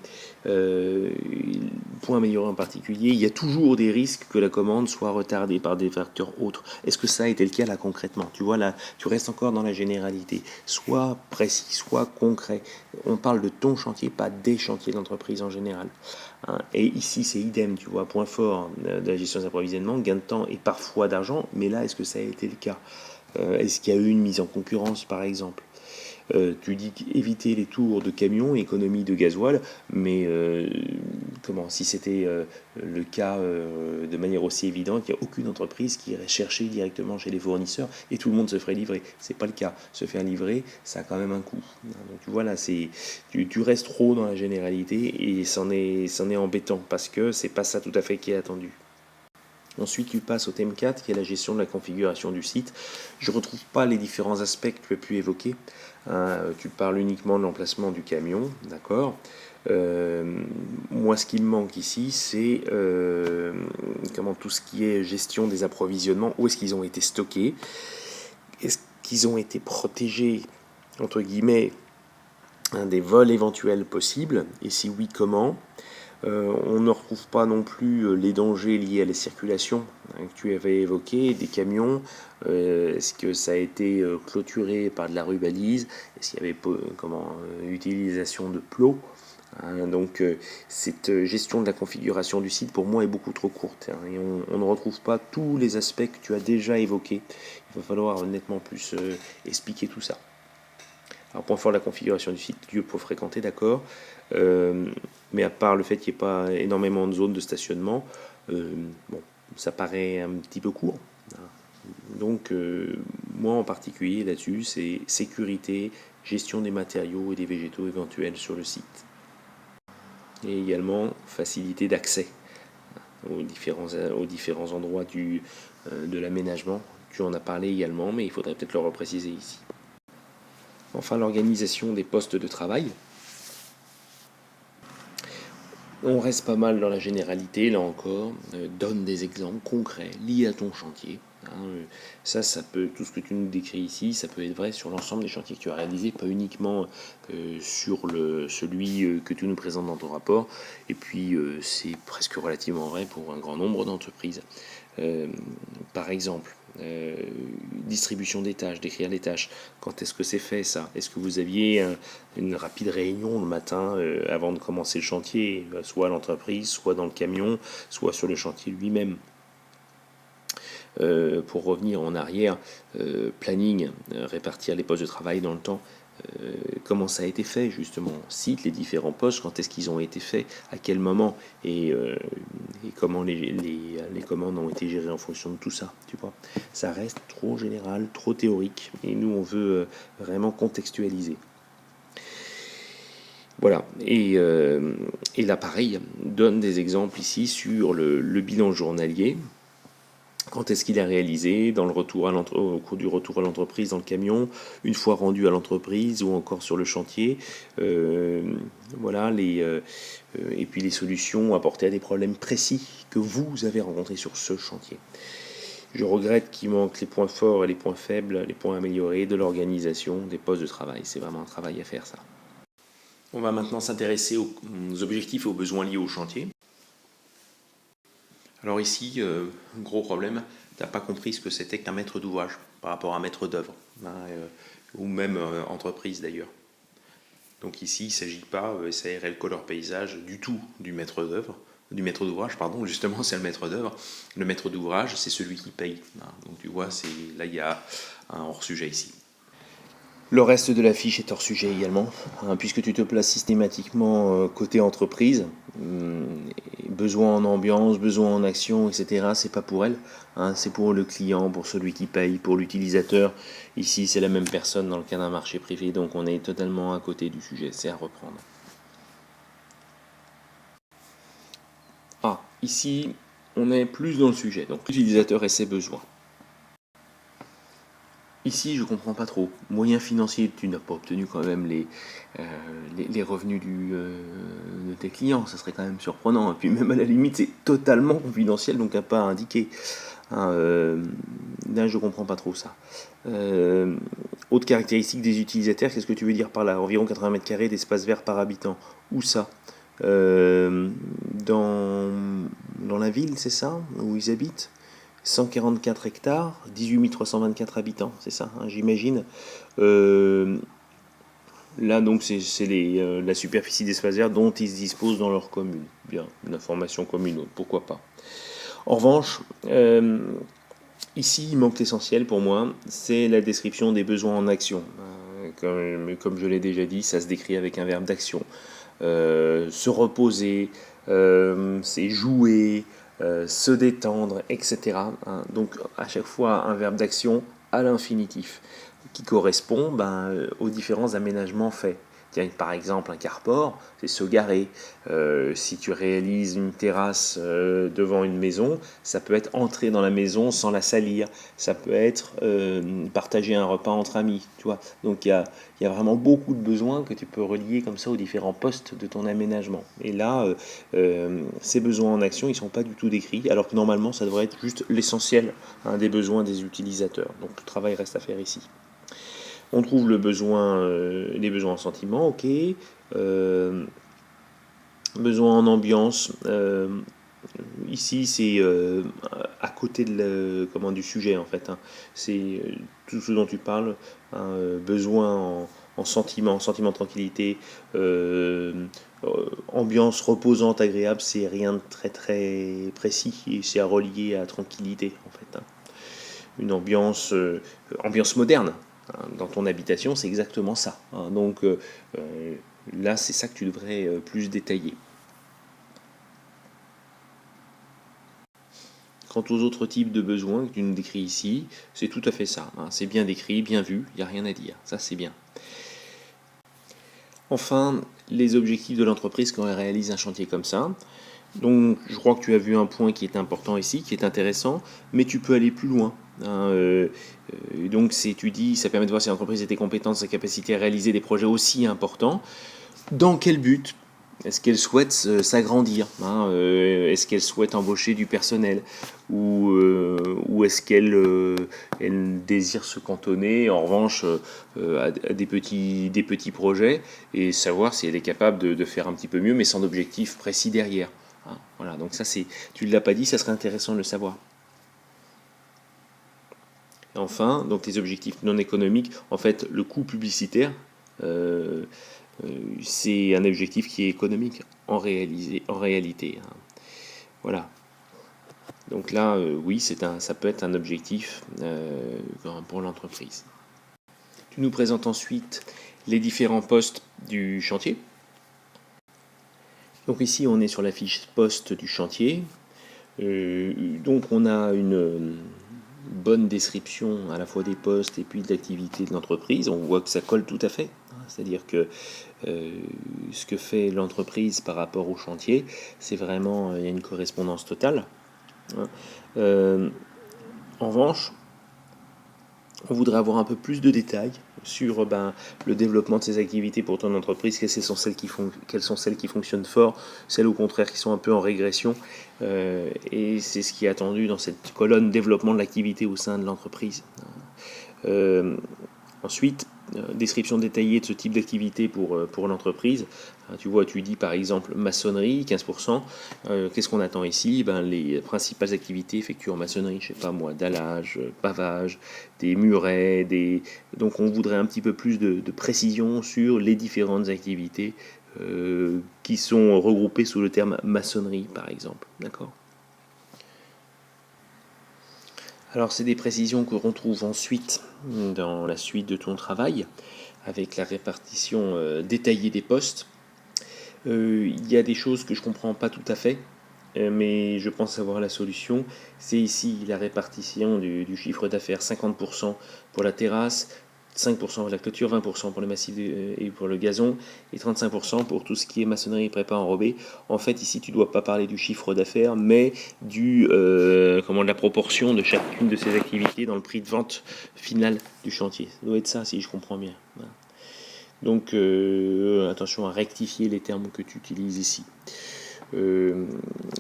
point amélioré en particulier, il y a toujours des risques que la commande soit retardée par des facteurs autres. Est-ce que ça a été le cas là concrètement? Tu vois, là, tu restes encore dans la généralité. Soit précis, soit concret. On parle de ton chantier, pas des chantiers d'entreprise en général. Hein. Et ici, c'est idem, tu vois, point fort de la gestion des approvisionnements, gain de temps et parfois d'argent. Mais là, est-ce que ça a été le cas? Est-ce qu'il y a eu une mise en concurrence, par exemple? Tu dis éviter les tours de camions, économie de gasoil, mais si c'était le cas de manière aussi évidente, il n'y a aucune entreprise qui irait chercher directement chez les fournisseurs et tout le monde se ferait livrer. C'est pas le cas. Se faire livrer, ça a quand même un coût. Donc tu vois là, tu restes trop dans la généralité et c'en est embêtant parce que c'est pas ça tout à fait qui est attendu. Ensuite, tu passes au thème 4, qui est la gestion de la configuration du site. Je ne retrouve pas les différents aspects que tu as pu évoquer. Tu parles uniquement de l'emplacement du camion, d'accord. Moi, ce qui me manque ici, c'est tout ce qui est gestion des approvisionnements. Où est-ce qu'ils ont été stockés? Est-ce qu'ils ont été protégés, entre guillemets, des vols éventuels possibles? Et si oui, comment? On ne retrouve pas non plus les dangers liés à la circulation, hein, que tu avais évoqué, des camions. Est-ce que ça a été clôturé par de la rubalise? Est-ce qu'il y avait utilisation de plots? Hein, donc cette gestion de la configuration du site pour moi est beaucoup trop courte, hein, et on ne retrouve pas tous les aspects que tu as déjà évoqués. Il va falloir nettement plus expliquer tout ça. Alors, point fort, la configuration du site, lieu pour fréquenter, d'accord. Mais à part le fait qu'il n'y ait pas énormément de zones de stationnement, ça paraît un petit peu court. Donc, moi en particulier là-dessus, c'est sécurité, gestion des matériaux et des végétaux éventuels sur le site. Et également facilité d'accès aux différents endroits de l'aménagement. Tu en as parlé également, mais il faudrait peut-être le repréciser ici. Enfin, l'organisation des postes de travail. On reste pas mal dans la généralité, là encore. Donne des exemples concrets liés à ton chantier. Hein. Ça peut, tout ce que tu nous décris ici, ça peut être vrai sur l'ensemble des chantiers que tu as réalisés, pas uniquement sur celui que tu nous présentes dans ton rapport. Et puis, c'est presque relativement vrai pour un grand nombre d'entreprises. Par exemple, distribution des tâches, décrire les tâches. Quand est-ce que c'est fait ça? Est-ce que vous aviez une rapide réunion le matin avant de commencer le chantier, soit à l'entreprise, soit dans le camion, soit sur le chantier lui-même? Pour revenir en arrière, planning, répartir les postes de travail dans le temps. Comment ça a été fait justement? Cite les différents postes, quand est-ce qu'ils ont été faits, à quel moment, et comment les commandes ont été gérées en fonction de tout ça, tu vois. Ça reste trop général, trop théorique, et nous on veut vraiment contextualiser. Voilà, et là pareil, donne des exemples ici sur le bilan journalier. Quand est-ce qu'il a réalisé, dans le retour au cours du retour à l'entreprise dans le camion, une fois rendu à l'entreprise ou encore sur le chantier. Voilà, et puis les solutions apportées à des problèmes précis que vous avez rencontrés sur ce chantier. Je regrette qu'il manque les points forts et les points faibles, les points améliorés de l'organisation des postes de travail. C'est vraiment un travail à faire, ça. On va maintenant s'intéresser aux objectifs et aux besoins liés au chantier. Alors ici, gros problème, tu n'as pas compris ce que c'était qu'un maître d'ouvrage par rapport à un maître d'œuvre, ou même entreprise d'ailleurs. Donc ici, il ne s'agit pas, SARL Color Paysage, du tout du maître d'œuvre, du maître d'ouvrage, pardon, justement c'est le maître d'œuvre. Le maître d'ouvrage, c'est celui qui paye. Donc tu vois, là il y a un hors-sujet ici. Le reste de la fiche est hors sujet également, puisque tu te places systématiquement côté entreprise. Besoin en ambiance, besoin en action, etc. C'est pas pour elle, c'est pour le client, pour celui qui paye, pour l'utilisateur. Ici, c'est la même personne dans le cas d'un marché privé, donc on est totalement à côté du sujet. C'est à reprendre. Ici, on est plus dans le sujet, donc l'utilisateur et ses besoins. Ici, je ne comprends pas trop. Moyens financiers, tu n'as pas obtenu quand même les revenus de tes clients. Ça serait quand même surprenant. Et puis même à la limite, c'est totalement confidentiel, donc à pas indiquer. Là, je ne comprends pas trop ça. Autre caractéristique des utilisateurs, qu'est-ce que tu veux dire par là? Environ 80 mètres carrés d'espace vert par habitant. Où ça? Dans la ville, c'est ça? Où ils habitent? 144 hectares, 18 324 habitants, c'est ça, j'imagine. Là, donc, c'est la superficie d'espace vert dont ils se disposent dans leur commune. Bien, une information commune, pourquoi pas. En revanche, ici, il manque l'essentiel pour moi, c'est la description des besoins en action. Comme je l'ai déjà dit, ça se décrit avec un verbe d'action. Se reposer, c'est jouer, se détendre, etc. Donc à chaque fois un verbe d'action à l'infinitif qui correspond aux différents aménagements faits. Tiens, par exemple, un carport, c'est se garer. Si tu réalises une terrasse devant une maison, ça peut être entrer dans la maison sans la salir. Ça peut être partager un repas entre amis. Tu vois. Donc il y a vraiment beaucoup de besoins que tu peux relier comme ça aux différents postes de ton aménagement. Et là, ces besoins en action, ils ne sont pas du tout décrits, alors que normalement, ça devrait être juste l'essentiel des besoins des utilisateurs. Donc le travail reste à faire ici. On trouve les besoins en sentiment, ok. Besoin en ambiance. Ici, c'est à côté du sujet, en fait. C'est tout ce dont tu parles. Besoin en sentiment de tranquillité. Ambiance reposante, agréable, c'est rien de très très précis. Et c'est à relier à tranquillité, en fait. Une ambiance moderne. Dans ton habitation, c'est exactement ça. Donc là, c'est ça que tu devrais plus détailler. Quant aux autres types de besoins que tu nous décris ici, c'est tout à fait ça. C'est bien décrit, bien vu, il n'y a rien à dire. Ça, c'est bien. Enfin, les objectifs de l'entreprise quand elle réalise un chantier comme ça. Donc, je crois que tu as vu un point qui est important ici, qui est intéressant, mais tu peux aller plus loin. Donc, tu dis, ça permet de voir si l'entreprise a des compétences, sa capacité à réaliser des projets aussi importants. Dans quel but? Est-ce qu'elle souhaite s'agrandir? Est-ce qu'elle souhaite embaucher du personnel? Ou est-ce qu'elle désire se cantonner, en revanche, à des petits projets et savoir si elle est capable de faire un petit peu mieux, mais sans objectif précis derrière? Voilà, donc ça, tu ne l'as pas dit, ça serait intéressant de le savoir. Et enfin, donc les objectifs non économiques, en fait, le coût publicitaire, c'est un objectif qui est économique en réalité. Voilà. Donc là, oui, ça peut être un objectif pour l'entreprise. Tu nous présentes ensuite les différents postes du chantier. Donc ici, on est sur la fiche poste du chantier. Donc on a une bonne description à la fois des postes et puis de l'activité de l'entreprise. On voit que ça colle tout à fait. C'est-à-dire que ce que fait l'entreprise par rapport au chantier, c'est vraiment, il y a une correspondance totale. Hein. En revanche, on voudrait avoir un peu plus de détails sur le développement de ces activités pour ton entreprise, quelles sont celles qui fonctionnent fort, celles au contraire qui sont un peu en régression. Et c'est ce qui est attendu dans cette colonne développement de l'activité au sein de l'entreprise. Ensuite, description détaillée de ce type d'activité pour l'entreprise. Tu vois, tu dis par exemple maçonnerie, 15%. Qu'est-ce qu'on attend ici? Les principales activités effectuées en maçonnerie, je sais pas moi, dallage, pavage, des murets, donc on voudrait un petit peu plus de précision sur les différentes activités qui sont regroupées sous le terme maçonnerie, par exemple. D'accord? Alors c'est des précisions que l'on trouve ensuite dans la suite de ton travail, avec la répartition détaillée des postes. Il y a des choses que je ne comprends pas tout à fait, mais je pense avoir la solution. C'est ici la répartition du chiffre d'affaires, 50% pour la terrasse, 5% pour la clôture, 20% pour le massif et pour le gazon, et 35% pour tout ce qui est maçonnerie et prépa enrobée. En fait, ici, tu ne dois pas parler du chiffre d'affaires, mais de la proportion de chacune de ces activités dans le prix de vente final du chantier. Ça doit être ça, si je comprends bien. Voilà. Donc, attention à rectifier les termes que tu utilises ici.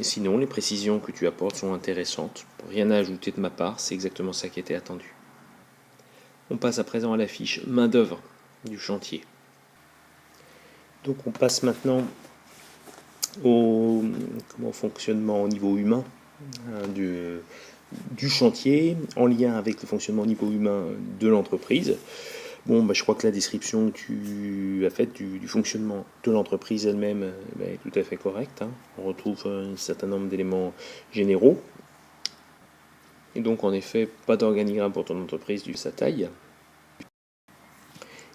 Sinon, les précisions que tu apportes sont intéressantes. Rien à ajouter de ma part, c'est exactement ça qui était attendu. On passe à présent à la fiche main-d'œuvre du chantier. Donc on passe maintenant au fonctionnement au niveau humain du chantier, en lien avec le fonctionnement au niveau humain de l'entreprise. Je crois que la description que tu as faite du fonctionnement de l'entreprise elle-même est tout à fait correcte. On retrouve un certain nombre d'éléments généraux. Et donc en effet, pas d'organigramme pour ton entreprise de sa taille.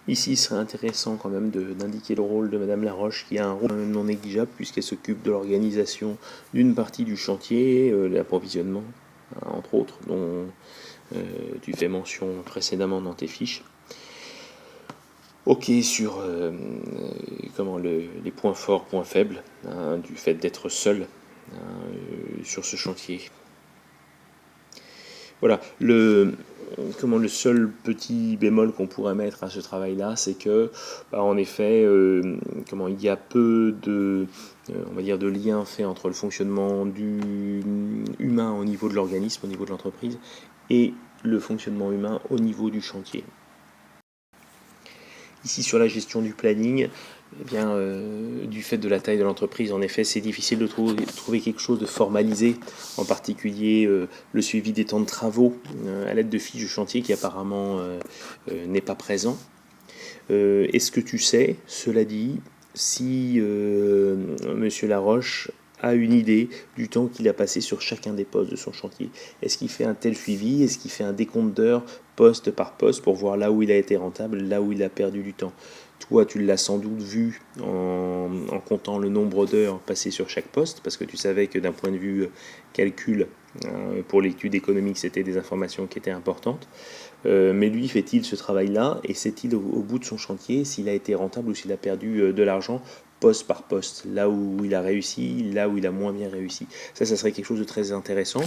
Ici, il serait intéressant quand même d'indiquer le rôle de Madame Laroche, qui a un rôle non négligeable puisqu'elle s'occupe de l'organisation d'une partie du chantier, l'approvisionnement, entre autres, dont tu fais mention précédemment dans tes fiches. Ok sur les points forts, points faibles du fait d'être seul sur ce chantier. Voilà, le seul petit bémol qu'on pourrait mettre à ce travail-là, c'est que, en effet, il y a peu de liens faits entre le fonctionnement du humain au niveau de l'organisme, au niveau de l'entreprise, et le fonctionnement humain au niveau du chantier. Ici, sur la gestion du planning, du fait de la taille de l'entreprise, en effet, c'est difficile de trouver quelque chose de formalisé, en particulier le suivi des temps de travaux à l'aide de fiches de chantier qui apparemment n'est pas présent. Est-ce que tu sais, cela dit, si Monsieur Laroche a une idée du temps qu'il a passé sur chacun des postes de son chantier? Est-ce qu'il fait un tel suivi? Est-ce qu'il fait un décompte d'heures poste par poste pour voir là où il a été rentable, là où il a perdu du temps? Toi, tu l'as sans doute vu en comptant le nombre d'heures passées sur chaque poste, parce que tu savais que d'un point de vue calcul, pour l'étude économique, c'était des informations qui étaient importantes. Mais lui, fait-il ce travail-là, et sait-il au bout de son chantier s'il a été rentable ou s'il a perdu de l'argent poste par poste, là où il a réussi, là où il a moins bien réussi? Ça serait quelque chose de très intéressant.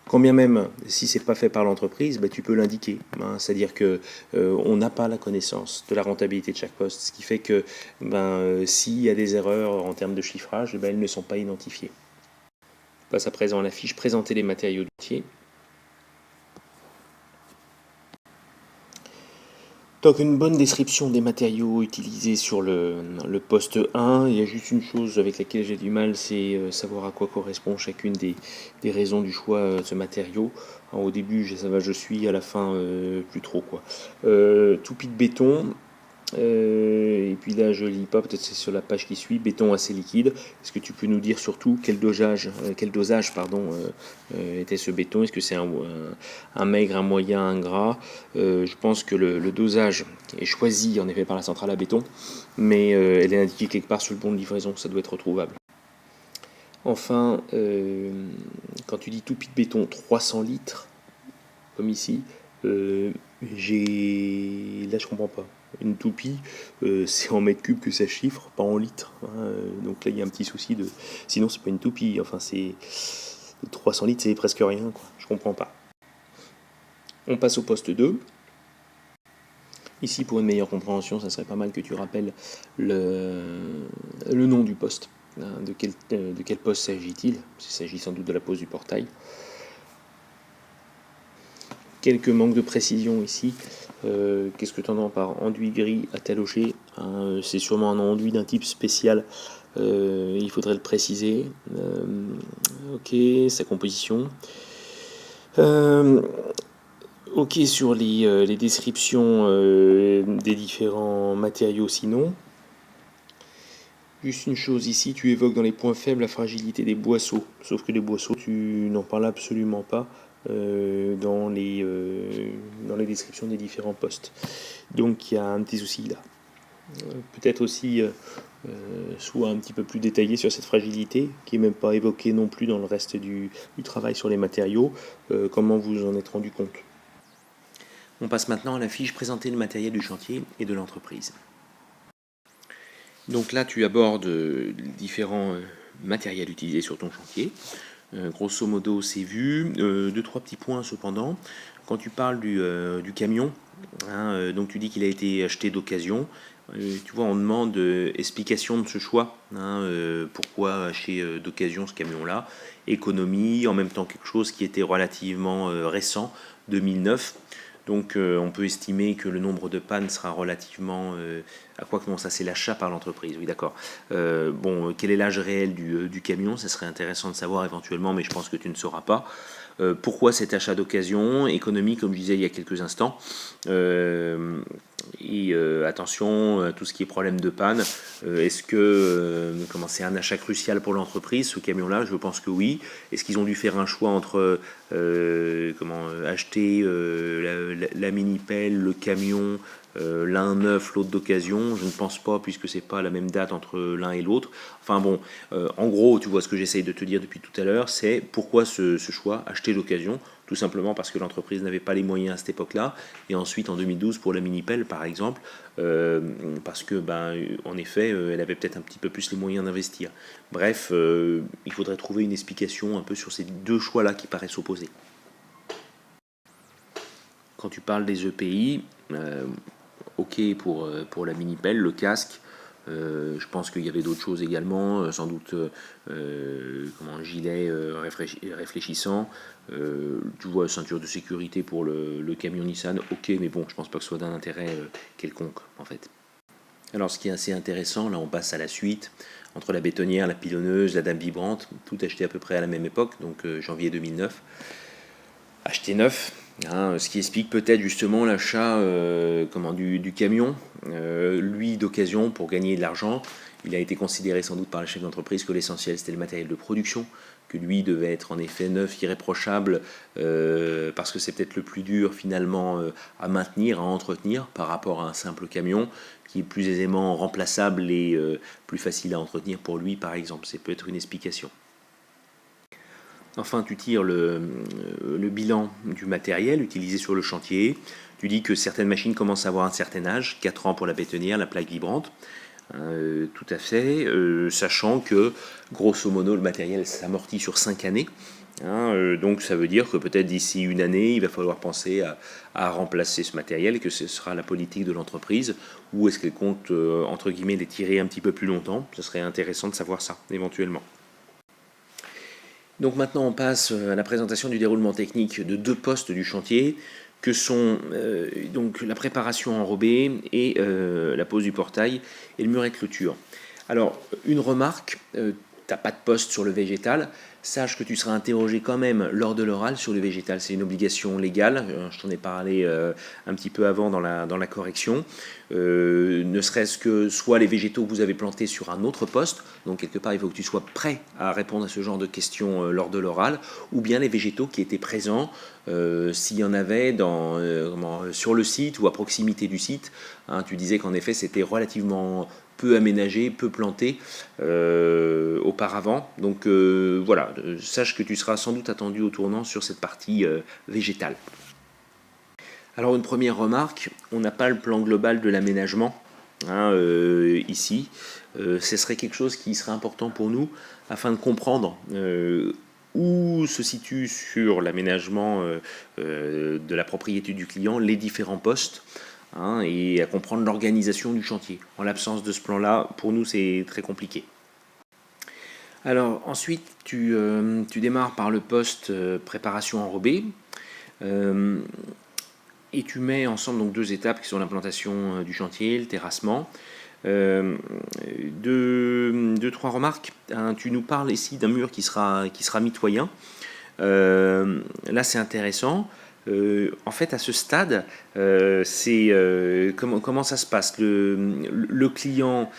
Quand bien même, si c'est pas fait par l'entreprise, tu peux l'indiquer. C'est-à-dire que on n'a pas la connaissance de la rentabilité de chaque poste, ce qui fait que s'il y a des erreurs en termes de chiffrage, elles ne sont pas identifiées. Je passe à présent à la fiche présenter les matériaux du chantier. Donc une bonne description des matériaux utilisés sur le poste 1. Il y a juste une chose avec laquelle j'ai du mal, c'est savoir à quoi correspond chacune des raisons du choix de ce matériau. Au début, ça va, je suis, à la fin, plus trop quoi. Toupie de béton. Et puis là, je lis pas, peut-être c'est sur la page qui suit, béton assez liquide. Est-ce que tu peux nous dire surtout quel dosage était ce béton? Est-ce que c'est un maigre, un moyen, un gras? Je pense que le dosage est choisi en effet par la centrale à béton, mais elle est indiquée quelque part sur le bon de livraison, ça doit être retrouvable. Enfin, quand tu dis toupie de béton 300 litres, comme ici, là je comprends pas. Une toupie, c'est en mètres cubes que ça chiffre, pas en litres, hein. Donc là, il y a un petit souci de... Sinon, c'est pas une toupie, enfin, c'est... 300 litres, c'est presque rien, quoi. Je comprends pas. On passe au poste 2. Ici, pour une meilleure compréhension, ça serait pas mal que tu rappelles le nom du poste. Hein, de quel poste s'agit-il? Il s'agit sans doute de la pose du portail. Quelques manques de précision ici. Qu'est-ce que tu entends par enduit gris attaloché? C'est sûrement un enduit d'un type spécial. Il faudrait le préciser. Ok, sa composition. Ok sur les descriptions des différents matériaux sinon. Juste une chose ici, tu évoques dans les points faibles la fragilité des boisseaux. Sauf que les boisseaux, tu n'en parles absolument pas dans les descriptions des différents postes. Donc il y a un petit souci là. Peut-être aussi soit un petit peu plus détaillé sur cette fragilité, qui n'est même pas évoquée non plus dans le reste du travail sur les matériaux. Comment vous en êtes rendu compte? On passe maintenant à la fiche présenter le matériel du chantier et de l'entreprise. Donc là, tu abordes différents matériels utilisés sur ton chantier. Grosso modo, c'est vu. Deux, trois petits points cependant. Quand tu parles du camion, hein, donc tu dis qu'il a été acheté d'occasion. Tu vois, on demande explication de ce choix. Hein, pourquoi acheter d'occasion ce camion-là? Économie, en même temps quelque chose qui était relativement récent, 2009. Donc on peut estimer que le nombre de pannes sera relativement... à quoi que non, ça c'est l'achat par l'entreprise, oui d'accord. Bon, quel est l'âge réel du camion? Ça serait intéressant de savoir éventuellement, mais je pense que tu ne sauras pas. Pourquoi cet achat d'occasion? Économie, comme je disais il y a quelques instants. Et attention à tout ce qui est problème de panne. Est-ce que c'est un achat crucial pour l'entreprise, ce camion-là? Je pense que oui. Est-ce qu'ils ont dû faire un choix entre acheter la mini-pelle, le camion, l'un neuf, l'autre d'occasion? Je ne pense pas, puisque c'est pas la même date entre l'un et l'autre. Enfin bon, en gros, tu vois ce que j'essaye de te dire depuis tout à l'heure, c'est pourquoi ce choix, acheter d'occasion? Tout simplement parce que l'entreprise n'avait pas les moyens à cette époque-là, et ensuite en 2012 pour la mini-pelle par exemple, parce que en effet elle avait peut-être un petit peu plus les moyens d'investir. Bref, il faudrait trouver une explication un peu sur ces deux choix-là qui paraissent opposés. Quand tu parles des EPI, ok pour la mini-pelle, le casque. Je pense qu'il y avait d'autres choses également, sans doute un gilet réfléchissant. Tu vois, ceinture de sécurité pour le camion Nissan, ok, mais bon, je pense pas que ce soit d'un intérêt quelconque en fait. Alors ce qui est assez intéressant, là on passe à la suite, entre la bétonnière, la pilonneuse, la dame vibrante, tout acheté à peu près à la même époque, donc janvier 2009. Acheté neuf, hein, ce qui explique peut-être justement l'achat du camion, lui d'occasion pour gagner de l'argent. Il a été considéré sans doute par le chef d'entreprise que l'essentiel c'était le matériel de production, que lui devait être en effet neuf, irréprochable, parce que c'est peut-être le plus dur finalement à maintenir, à entretenir par rapport à un simple camion qui est plus aisément remplaçable et plus facile à entretenir pour lui par exemple. C'est peut-être une explication. Enfin, tu tires le bilan du matériel utilisé sur le chantier. Tu dis que certaines machines commencent à avoir un certain âge, 4 ans pour la bétonnière, la plaque vibrante. Tout à fait, sachant que grosso modo le matériel s'amortit sur 5 années. Donc ça veut dire que peut-être d'ici une année, il va falloir penser à remplacer ce matériel et que ce sera la politique de l'entreprise, ou est-ce qu'elle compte, entre guillemets, les tirer un petit peu plus longtemps? Ce serait intéressant de savoir ça, éventuellement. Donc maintenant on passe à la présentation du déroulement technique de deux postes du chantier, que sont donc la préparation enrobée et la pose du portail et le muret de clôture. Alors une remarque, t'as pas de poste sur le végétal, sache que tu seras interrogé quand même lors de l'oral sur le végétal, c'est une obligation légale, je t'en ai parlé un petit peu avant dans la correction, ne serait-ce que soit les végétaux que vous avez plantés sur un autre poste, donc quelque part il faut que tu sois prêt à répondre à ce genre de questions lors de l'oral, ou bien les végétaux qui étaient présents, s'il y en avait sur le site ou à proximité du site. Tu disais qu'en effet c'était relativement peu aménagé, peu planté auparavant. Donc voilà, sache que tu seras sans doute attendu au tournant sur cette partie végétale. Alors une première remarque, on n'a pas le plan global de l'aménagement ici. Ce serait quelque chose qui serait important pour nous afin de comprendre où se situent sur l'aménagement de la propriété du client les différents postes et à comprendre l'organisation du chantier. En l'absence de ce plan-là, pour nous c'est très compliqué. Alors ensuite, tu démarres par le poste préparation enrobée. Et tu mets ensemble donc deux étapes qui sont l'implantation du chantier, le terrassement. Trois remarques. Tu nous parles ici d'un mur qui sera mitoyen. Là, c'est intéressant. En fait, à ce stade, comment ça se passe? Le client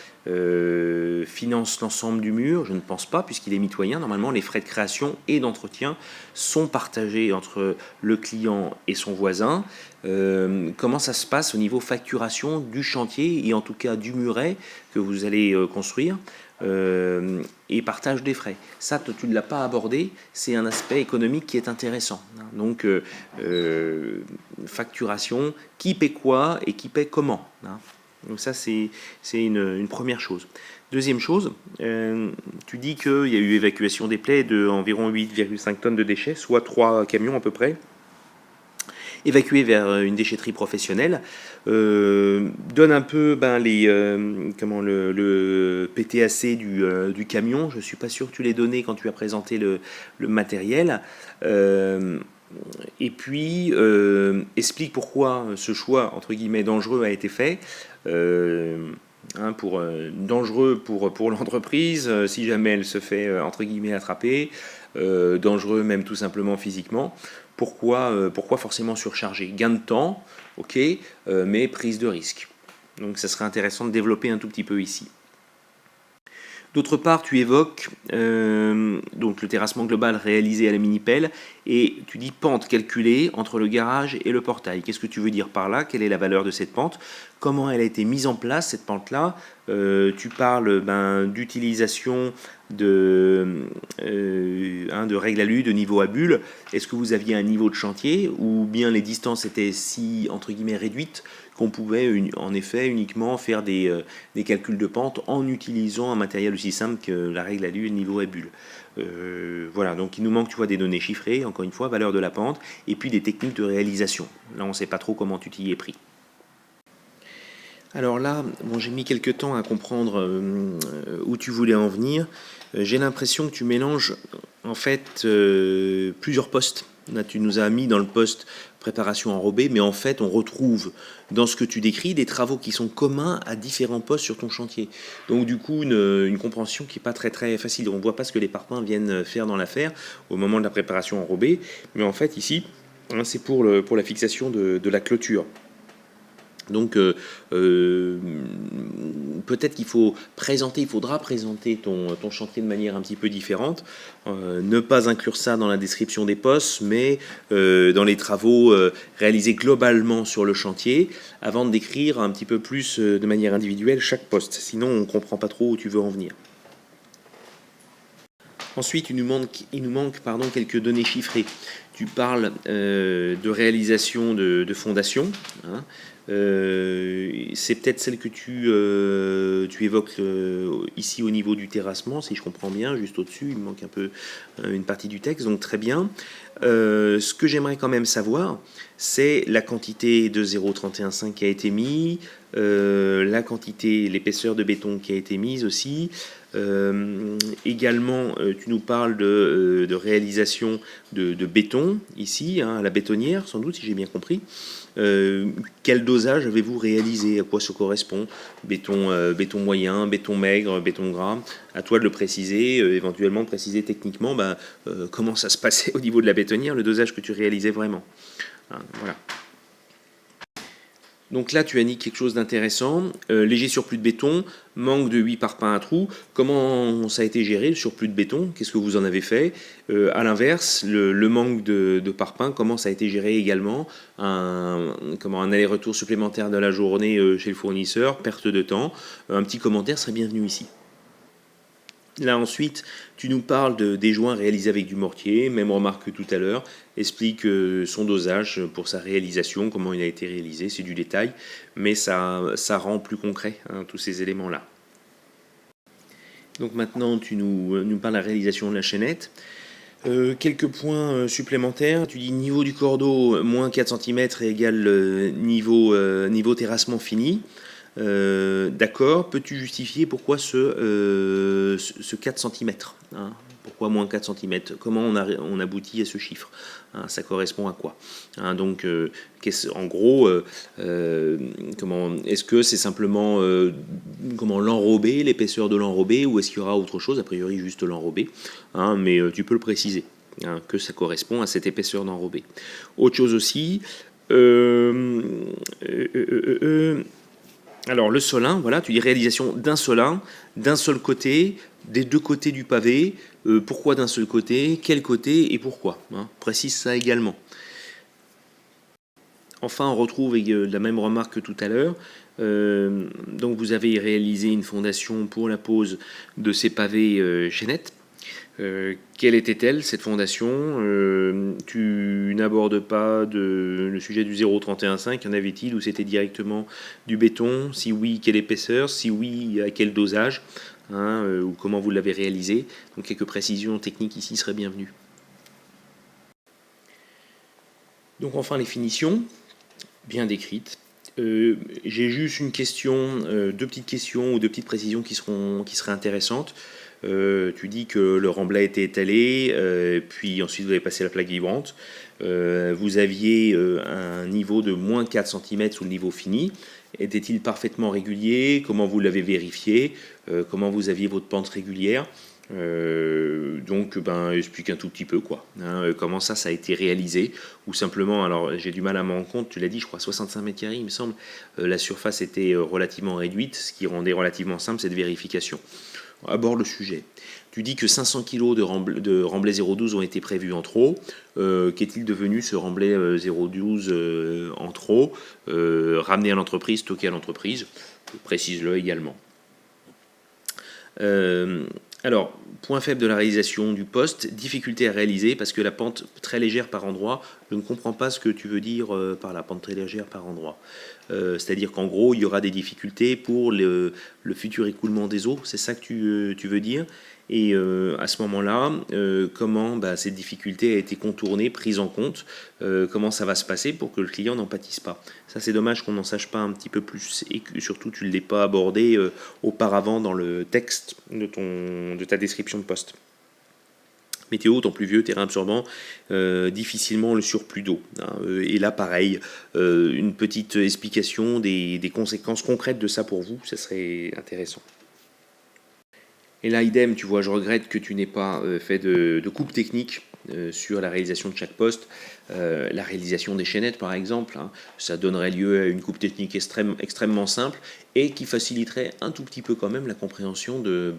finance l'ensemble du mur? Je ne pense pas, puisqu'il est mitoyen. Normalement, les frais de création et d'entretien sont partagés entre le client et son voisin. Comment ça se passe au niveau facturation du chantier et en tout cas du muret que vous allez construire et partage des frais? Ça, tu ne l'as pas abordé, c'est un aspect économique qui est intéressant. Donc, facturation, qui paie quoi et qui paie comment. Donc ça, c'est une première chose. Deuxième chose, tu dis qu'il y a eu évacuation des plaies de environ 8,5 tonnes de déchets, soit 3 camions à peu près, évacués vers une déchetterie professionnelle. Donne un peu le PTAC du camion. Je ne suis pas sûr que tu l'aies donné quand tu as présenté le matériel. Et puis, explique pourquoi ce choix, entre guillemets, dangereux a été fait. Dangereux pour l'entreprise, si jamais elle se fait, entre guillemets, attraper. Dangereux même tout simplement physiquement. Pourquoi forcément surcharger? Gain de temps, ok, mais prise de risque. Donc ça serait intéressant de développer un tout petit peu ici. D'autre part, tu évoques donc le terrassement global réalisé à la mini-pelle et tu dis pente calculée entre le garage et le portail. Qu'est-ce que tu veux dire par là? Quelle est la valeur de cette pente? Comment elle a été mise en place, cette pente-là? Tu parles d'utilisation de règles alu, de niveau à bulle. Est-ce que vous aviez un niveau de chantier ou bien les distances étaient si, entre guillemets, réduites qu'on pouvait en effet uniquement faire des calculs de pente en utilisant un matériel aussi simple que la règle alu et le niveau à bulle. Voilà, donc il nous manque, tu vois, des données chiffrées, encore une fois, valeur de la pente, et puis des techniques de réalisation. Là, on ne sait pas trop comment tu t'y es pris. Alors là, j'ai mis quelques temps à comprendre où tu voulais en venir. J'ai l'impression que tu mélanges en fait plusieurs postes. Là, tu nous as mis dans le poste préparation enrobée, mais en fait, on retrouve dans ce que tu décris des travaux qui sont communs à différents postes sur ton chantier. Donc du coup, une compréhension qui n'est pas très très facile. On ne voit pas ce que les parpaings viennent faire dans l'affaire au moment de la préparation enrobée, mais en fait ici, c'est pour la fixation de la clôture. Donc peut-être qu'il faudra présenter ton chantier de manière un petit peu différente, ne pas inclure ça dans la description des postes, mais dans les travaux réalisés globalement sur le chantier, avant de décrire un petit peu plus de manière individuelle chaque poste, sinon on ne comprend pas trop où tu veux en venir. Ensuite, il nous manque quelques données chiffrées. Tu parles de réalisation de fondation. C'est peut-être celle que tu évoques ici au niveau du terrassement, si je comprends bien, juste au-dessus. Il me manque un peu une partie du texte, donc très bien. Ce que j'aimerais quand même savoir, c'est la quantité de 0,315 qui a été mise, la quantité, l'épaisseur de béton qui a été mise aussi. Également, tu nous parles de réalisation de béton ici, à la bétonnière, sans doute, si j'ai bien compris. Quel dosage avez-vous réalisé? À quoi ça correspond? Béton moyen, béton maigre, béton gras? À toi de le préciser, éventuellement de préciser techniquement comment ça se passait au niveau de la bétonnière, le dosage que tu réalisais vraiment. Voilà. Donc là, tu as dit quelque chose d'intéressant. Léger surplus de béton, manque de 8 parpaings à trous. Comment ça a été géré, le surplus de béton? Qu'est-ce que vous en avez fait? À l'inverse, le manque de parpaings, comment ça a été géré également? Un aller-retour supplémentaire de la journée chez le fournisseur, perte de temps. Un petit commentaire serait bienvenu ici. Là ensuite, tu nous parles des joints réalisés avec du mortier, même remarque que tout à l'heure, explique son dosage pour sa réalisation, comment il a été réalisé, c'est du détail, mais ça rend plus concret tous ces éléments-là. Donc maintenant, tu nous parles de la réalisation de la chaînette. Quelques points supplémentaires. Tu dis niveau du cordeau, moins 4 cm égale niveau terrassement fini. D'accord, peux-tu justifier pourquoi ce 4 cm Pourquoi moins 4 cm? Comment on aboutit à ce chiffre? Ça correspond à quoi? Donc, en gros, est-ce que c'est simplement l'enrobé, l'épaisseur de l'enrobé, ou est-ce qu'il y aura autre chose? A priori, juste l'enrobé, mais tu peux le préciser, que ça correspond à cette épaisseur d'enrobé. Autre chose aussi, alors le solin, voilà, tu dis réalisation d'un solin, d'un seul côté, des deux côtés du pavé. Pourquoi d'un seul côté? Quel côté et pourquoi? Précise ça également. Enfin, on retrouve la même remarque que tout à l'heure. Donc vous avez réalisé une fondation pour la pose de ces pavés chaînettes. Quelle était-elle, cette fondation? Tu n'abordes pas le sujet du 0,315, y en avait-il, ou c'était directement du béton? Si oui, quelle épaisseur? Si oui, à quel dosage? Ou comment vous l'avez réalisé? Donc quelques précisions techniques ici seraient bienvenues. Donc enfin les finitions, bien décrites. J'ai juste une question, deux petites questions ou deux petites précisions qui seraient intéressantes. Tu dis que le remblai était étalé, puis ensuite vous avez passé la plaque vibrante. Vous aviez un niveau de moins 4 cm sous le niveau fini. Était-il parfaitement régulier? Comment vous l'avez vérifié? Comment vous aviez votre pente régulière? Donc explique un tout petit peu comment ça a été réalisé, ou simplement, alors j'ai du mal à me rendre compte, tu l'as dit, je crois 65 mètres carrés il me semble, la surface était relativement réduite, ce qui rendait relativement simple cette vérification. Aborde le sujet. Tu dis que 500 kg de remblai 0,12 ont été prévus en trop. Qu'est-il devenu ce remblai 0,12 en trop, ramené à l'entreprise, stocké à l'entreprise? Précise-le également. Alors, point faible de la réalisation du poste, difficulté à réaliser parce que la pente très légère par endroit, je ne comprends pas ce que tu veux dire par la pente très légère par endroit. C'est-à-dire qu'en gros, il y aura des difficultés pour le futur écoulement des eaux, c'est ça que tu veux dire? Et à ce moment-là, comment cette difficulté a été contournée, prise en compte, comment ça va se passer pour que le client n'en pâtisse pas. Ça, c'est dommage qu'on n'en sache pas un petit peu plus, et que surtout tu ne l'aies pas abordé auparavant dans le texte de ta description de poste. Météo, temps pluvieux, terrain absorbant, difficilement le surplus d'eau. Et là, pareil, une petite explication des conséquences concrètes de ça pour vous, ça serait intéressant. Et là, idem, tu vois, je regrette que tu n'aies pas fait de coupe technique sur la réalisation de chaque poste. La réalisation des chaînettes, par exemple, ça donnerait lieu à une coupe technique extrêmement simple et qui faciliterait un tout petit peu quand même la compréhension de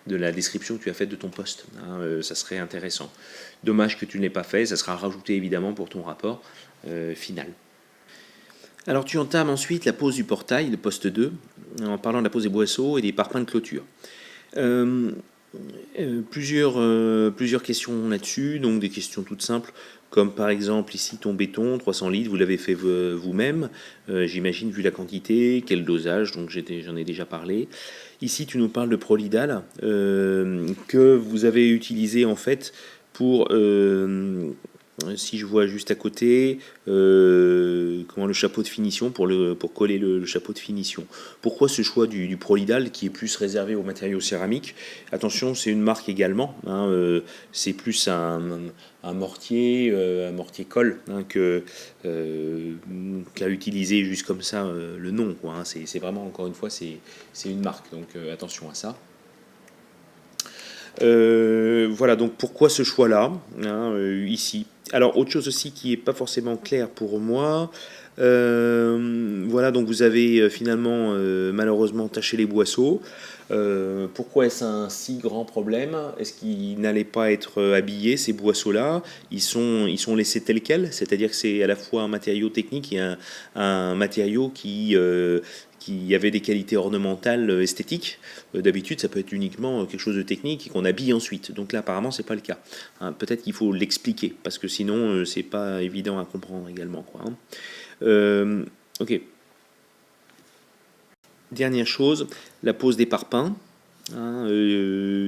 la description que tu as faite de ton poste. Ça serait intéressant. Dommage que tu ne l'aies pas fait, ça sera rajouté évidemment pour ton rapport final. Alors tu entames ensuite la pose du portail, le poste 2, en parlant de la pose des boisseaux et des parpaings de clôture. Plusieurs questions là-dessus, donc des questions toutes simples, comme par exemple ici ton béton, 300 litres, vous l'avez fait vous-même, j'imagine vu la quantité, quel dosage, donc j'en ai déjà parlé. Ici tu nous parles de Prolidal, que vous avez utilisé en fait pour... si je vois juste à côté, le chapeau de finition, pour coller le chapeau de finition. Pourquoi ce choix du Prolidal qui est plus réservé aux matériaux céramiques? Attention, c'est une marque également, c'est plus un mortier colle qu'à utiliser juste comme ça le nom. C'est vraiment, encore une fois, c'est une marque, donc attention à ça. Voilà, donc pourquoi ce choix-là, ici? Alors, autre chose aussi qui n'est pas forcément clair pour moi, voilà, donc vous avez finalement malheureusement taché les boisseaux. Pourquoi est-ce un si grand problème? Est-ce qu'ils n'allaient pas être habillés, ces boisseaux-là? Ils sont laissés tels quels, c'est-à-dire que c'est à la fois un matériau technique et un matériau qui qui avait des qualités ornementales esthétiques. D'habitude, ça peut être uniquement quelque chose de technique et qu'on habille ensuite. Donc là, apparemment, c'est pas le cas. Hein, peut-être qu'il faut l'expliquer, parce que sinon, c'est pas évident à comprendre également, quoi, hein. Ok. Dernière chose, la pose des parpaings. Hein,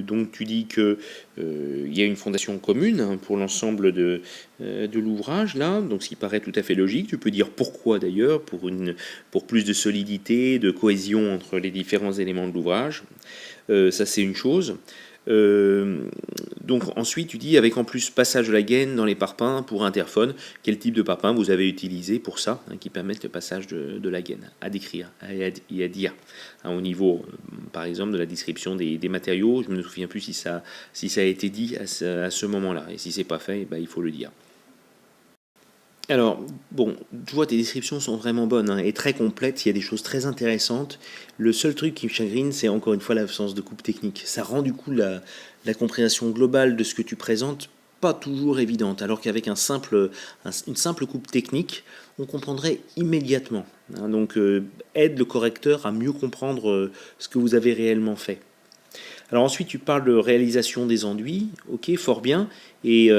donc tu dis que il y a une fondation commune, hein, pour l'ensemble de l'ouvrage là, donc ce qui paraît tout à fait logique. Tu peux dire pourquoi d'ailleurs, pour plus de solidité, de cohésion entre les différents éléments de l'ouvrage. Ça c'est une chose. Donc ensuite tu dis avec en plus passage de la gaine dans les parpaings pour interphone, quel type de parpaing vous avez utilisé pour ça, hein, qui permettent le passage de la gaine à décrire et à dire, hein, au niveau par exemple de la description des matériaux. Je ne me souviens plus si ça a été dit à ce moment-là, et si c'est pas fait, il faut le dire. Alors, bon, tu vois, tes descriptions sont vraiment bonnes, hein, et très complètes, il y a des choses très intéressantes. Le seul truc qui me chagrine, c'est encore une fois l'absence de coupe technique. Ça rend du coup la compréhension globale de ce que tu présentes pas toujours évidente, alors qu'avec une simple coupe technique, on comprendrait immédiatement, hein. Donc, aide le correcteur à mieux comprendre ce que vous avez réellement fait. Alors ensuite, tu parles de réalisation des enduits, ok, fort bien. Et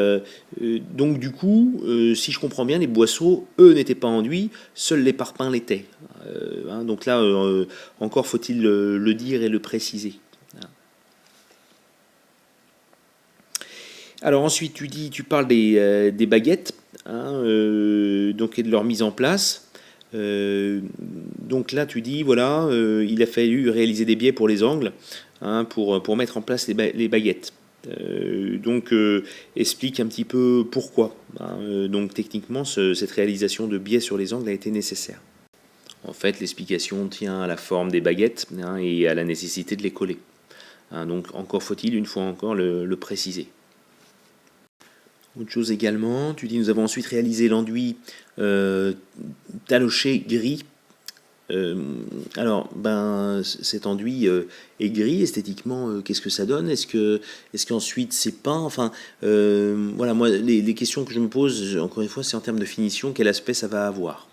donc du coup, si je comprends bien, les boisseaux, eux, n'étaient pas enduits, seuls les parpaings l'étaient. Hein, donc là, encore faut-il le dire et le préciser. Alors ensuite, tu parles des baguettes, hein, donc, et de leur mise en place. Donc là, tu dis, voilà, il a fallu réaliser des biais pour les angles, hein, pour mettre en place les baguettes. Donc, explique un petit peu pourquoi, hein. Donc techniquement, cette réalisation de biais sur les angles a été nécessaire. En fait, l'explication tient à la forme des baguettes, hein, et à la nécessité de les coller. Hein, donc encore faut-il, une fois encore, le préciser. Autre chose également, tu dis nous avons ensuite réalisé l'enduit taloché gris. Alors, cet enduit est gris esthétiquement. Qu'est-ce que ça donne? Est-ce qu'ensuite c'est peint? Enfin, voilà, moi les questions que je me pose, encore une fois, c'est en termes de finition, quel aspect ça va avoir.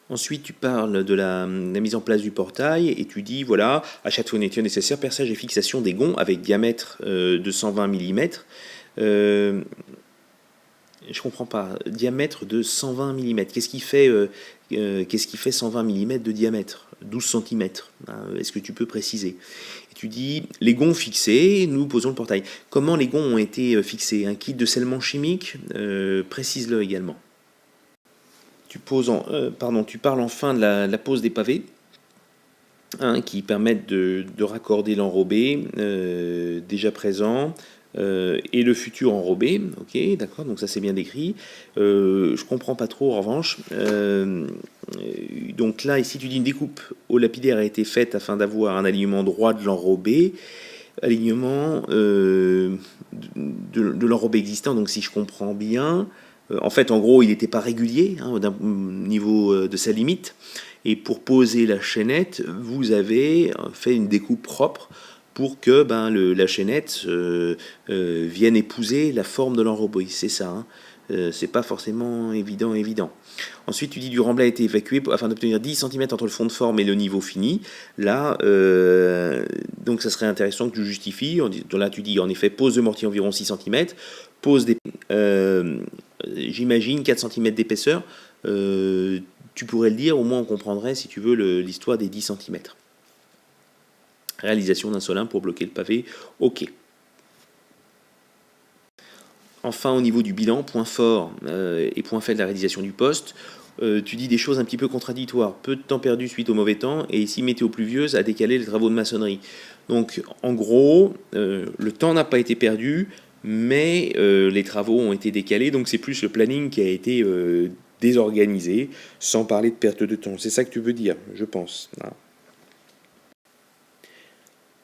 Ensuite, tu parles de la mise en place du portail et tu dis, voilà, à chaque fourniture nécessaire, perçage et fixation des gonds avec diamètre de 120 mm. Je comprends pas. Diamètre de 120 mm. Qu'est-ce qui fait 120 mm de diamètre? 12 cm. Est-ce que tu peux préciser? Et tu dis, les gonds fixés, nous posons le portail. Comment les gonds ont été fixés? Un kit de scellement chimique? Précise-le également. Tu parles enfin de la pose des pavés, hein, qui permettent de raccorder l'enrobé déjà présent et le futur enrobé. Ok, d'accord, donc ça c'est bien décrit. Je comprends pas trop en revanche. Donc là, ici tu dis une découpe au lapidaire a été faite afin d'avoir un alignement droit de l'enrobé, alignement de l'enrobé existant. Donc si je comprends bien, en fait, en gros, il n'était pas régulier, hein, d'un niveau de sa limite. Et pour poser la chaînette, vous avez fait une découpe propre pour que la chaînette vienne épouser la forme de l'enrobé. C'est ça, hein. C'est pas forcément évident. Ensuite, tu dis du remblai a été évacué afin d'obtenir 10 cm entre le fond de forme et le niveau fini. Là, donc ça serait intéressant que tu justifies. Là, tu dis en effet pose de mortier environ 6 cm, pose des... j'imagine 4 cm d'épaisseur. Tu pourrais le dire, au moins on comprendrait, si tu veux, l'histoire des 10 cm. Réalisation d'un solin pour bloquer le pavé, ok. Enfin, au niveau du bilan, point fort et point faible de la réalisation du poste, tu dis des choses un petit peu contradictoires. Peu de temps perdu suite au mauvais temps, et ici météo pluvieuse a décalé les travaux de maçonnerie. Donc en gros, le temps n'a pas été perdu, mais les travaux ont été décalés, donc c'est plus le planning qui a été désorganisé, sans parler de perte de temps. C'est ça que tu veux dire, je pense.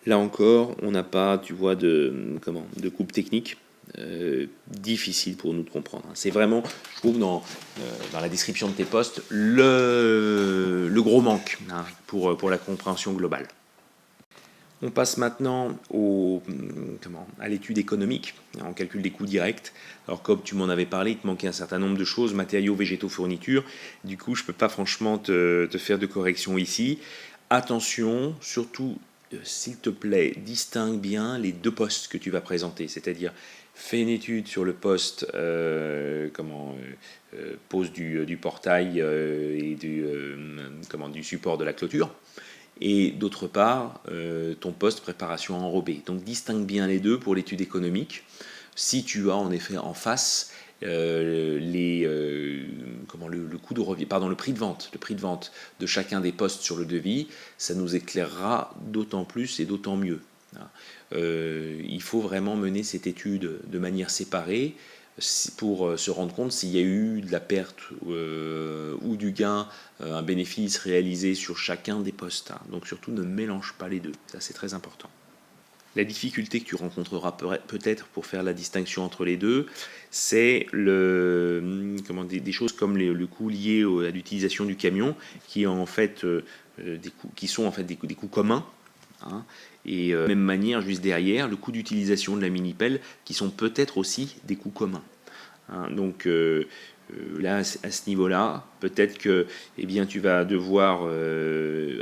Là encore, on n'a pas, tu vois, de coupe technique. Difficile pour nous de comprendre. C'est vraiment, je trouve, dans la description de tes postes, le gros manque, hein, pour la compréhension globale. On passe maintenant à l'étude économique. On calcule des coûts directs. Alors comme tu m'en avais parlé, il te manquait un certain nombre de choses, matériaux, végétaux, fournitures. Du coup, je ne peux pas franchement te faire de correction ici. Attention, surtout, s'il te plaît, distingue bien les deux postes que tu vas présenter. C'est-à-dire, fais une étude sur le poste pose du portail et du support de la clôture. Et d'autre part, ton poste préparation enrobée. Donc distingue bien les deux pour l'étude économique. Si tu as en effet en face le coût de revient, pardon, le prix de vente de chacun des postes sur le devis, ça nous éclairera d'autant plus et d'autant mieux. Il faut vraiment mener cette étude de manière séparée pour se rendre compte s'il y a eu de la perte ou du gain, un bénéfice réalisé sur chacun des postes. Donc surtout ne mélange pas les deux, ça c'est très important. La difficulté que tu rencontreras peut-être pour faire la distinction entre les deux, c'est des choses comme le coût lié à l'utilisation du camion, qui sont en fait des coûts communs. Et de même manière, juste derrière, le coût d'utilisation de la mini-pelle, qui sont peut-être aussi des coûts communs. Donc là, à ce niveau-là, peut-être que tu vas devoir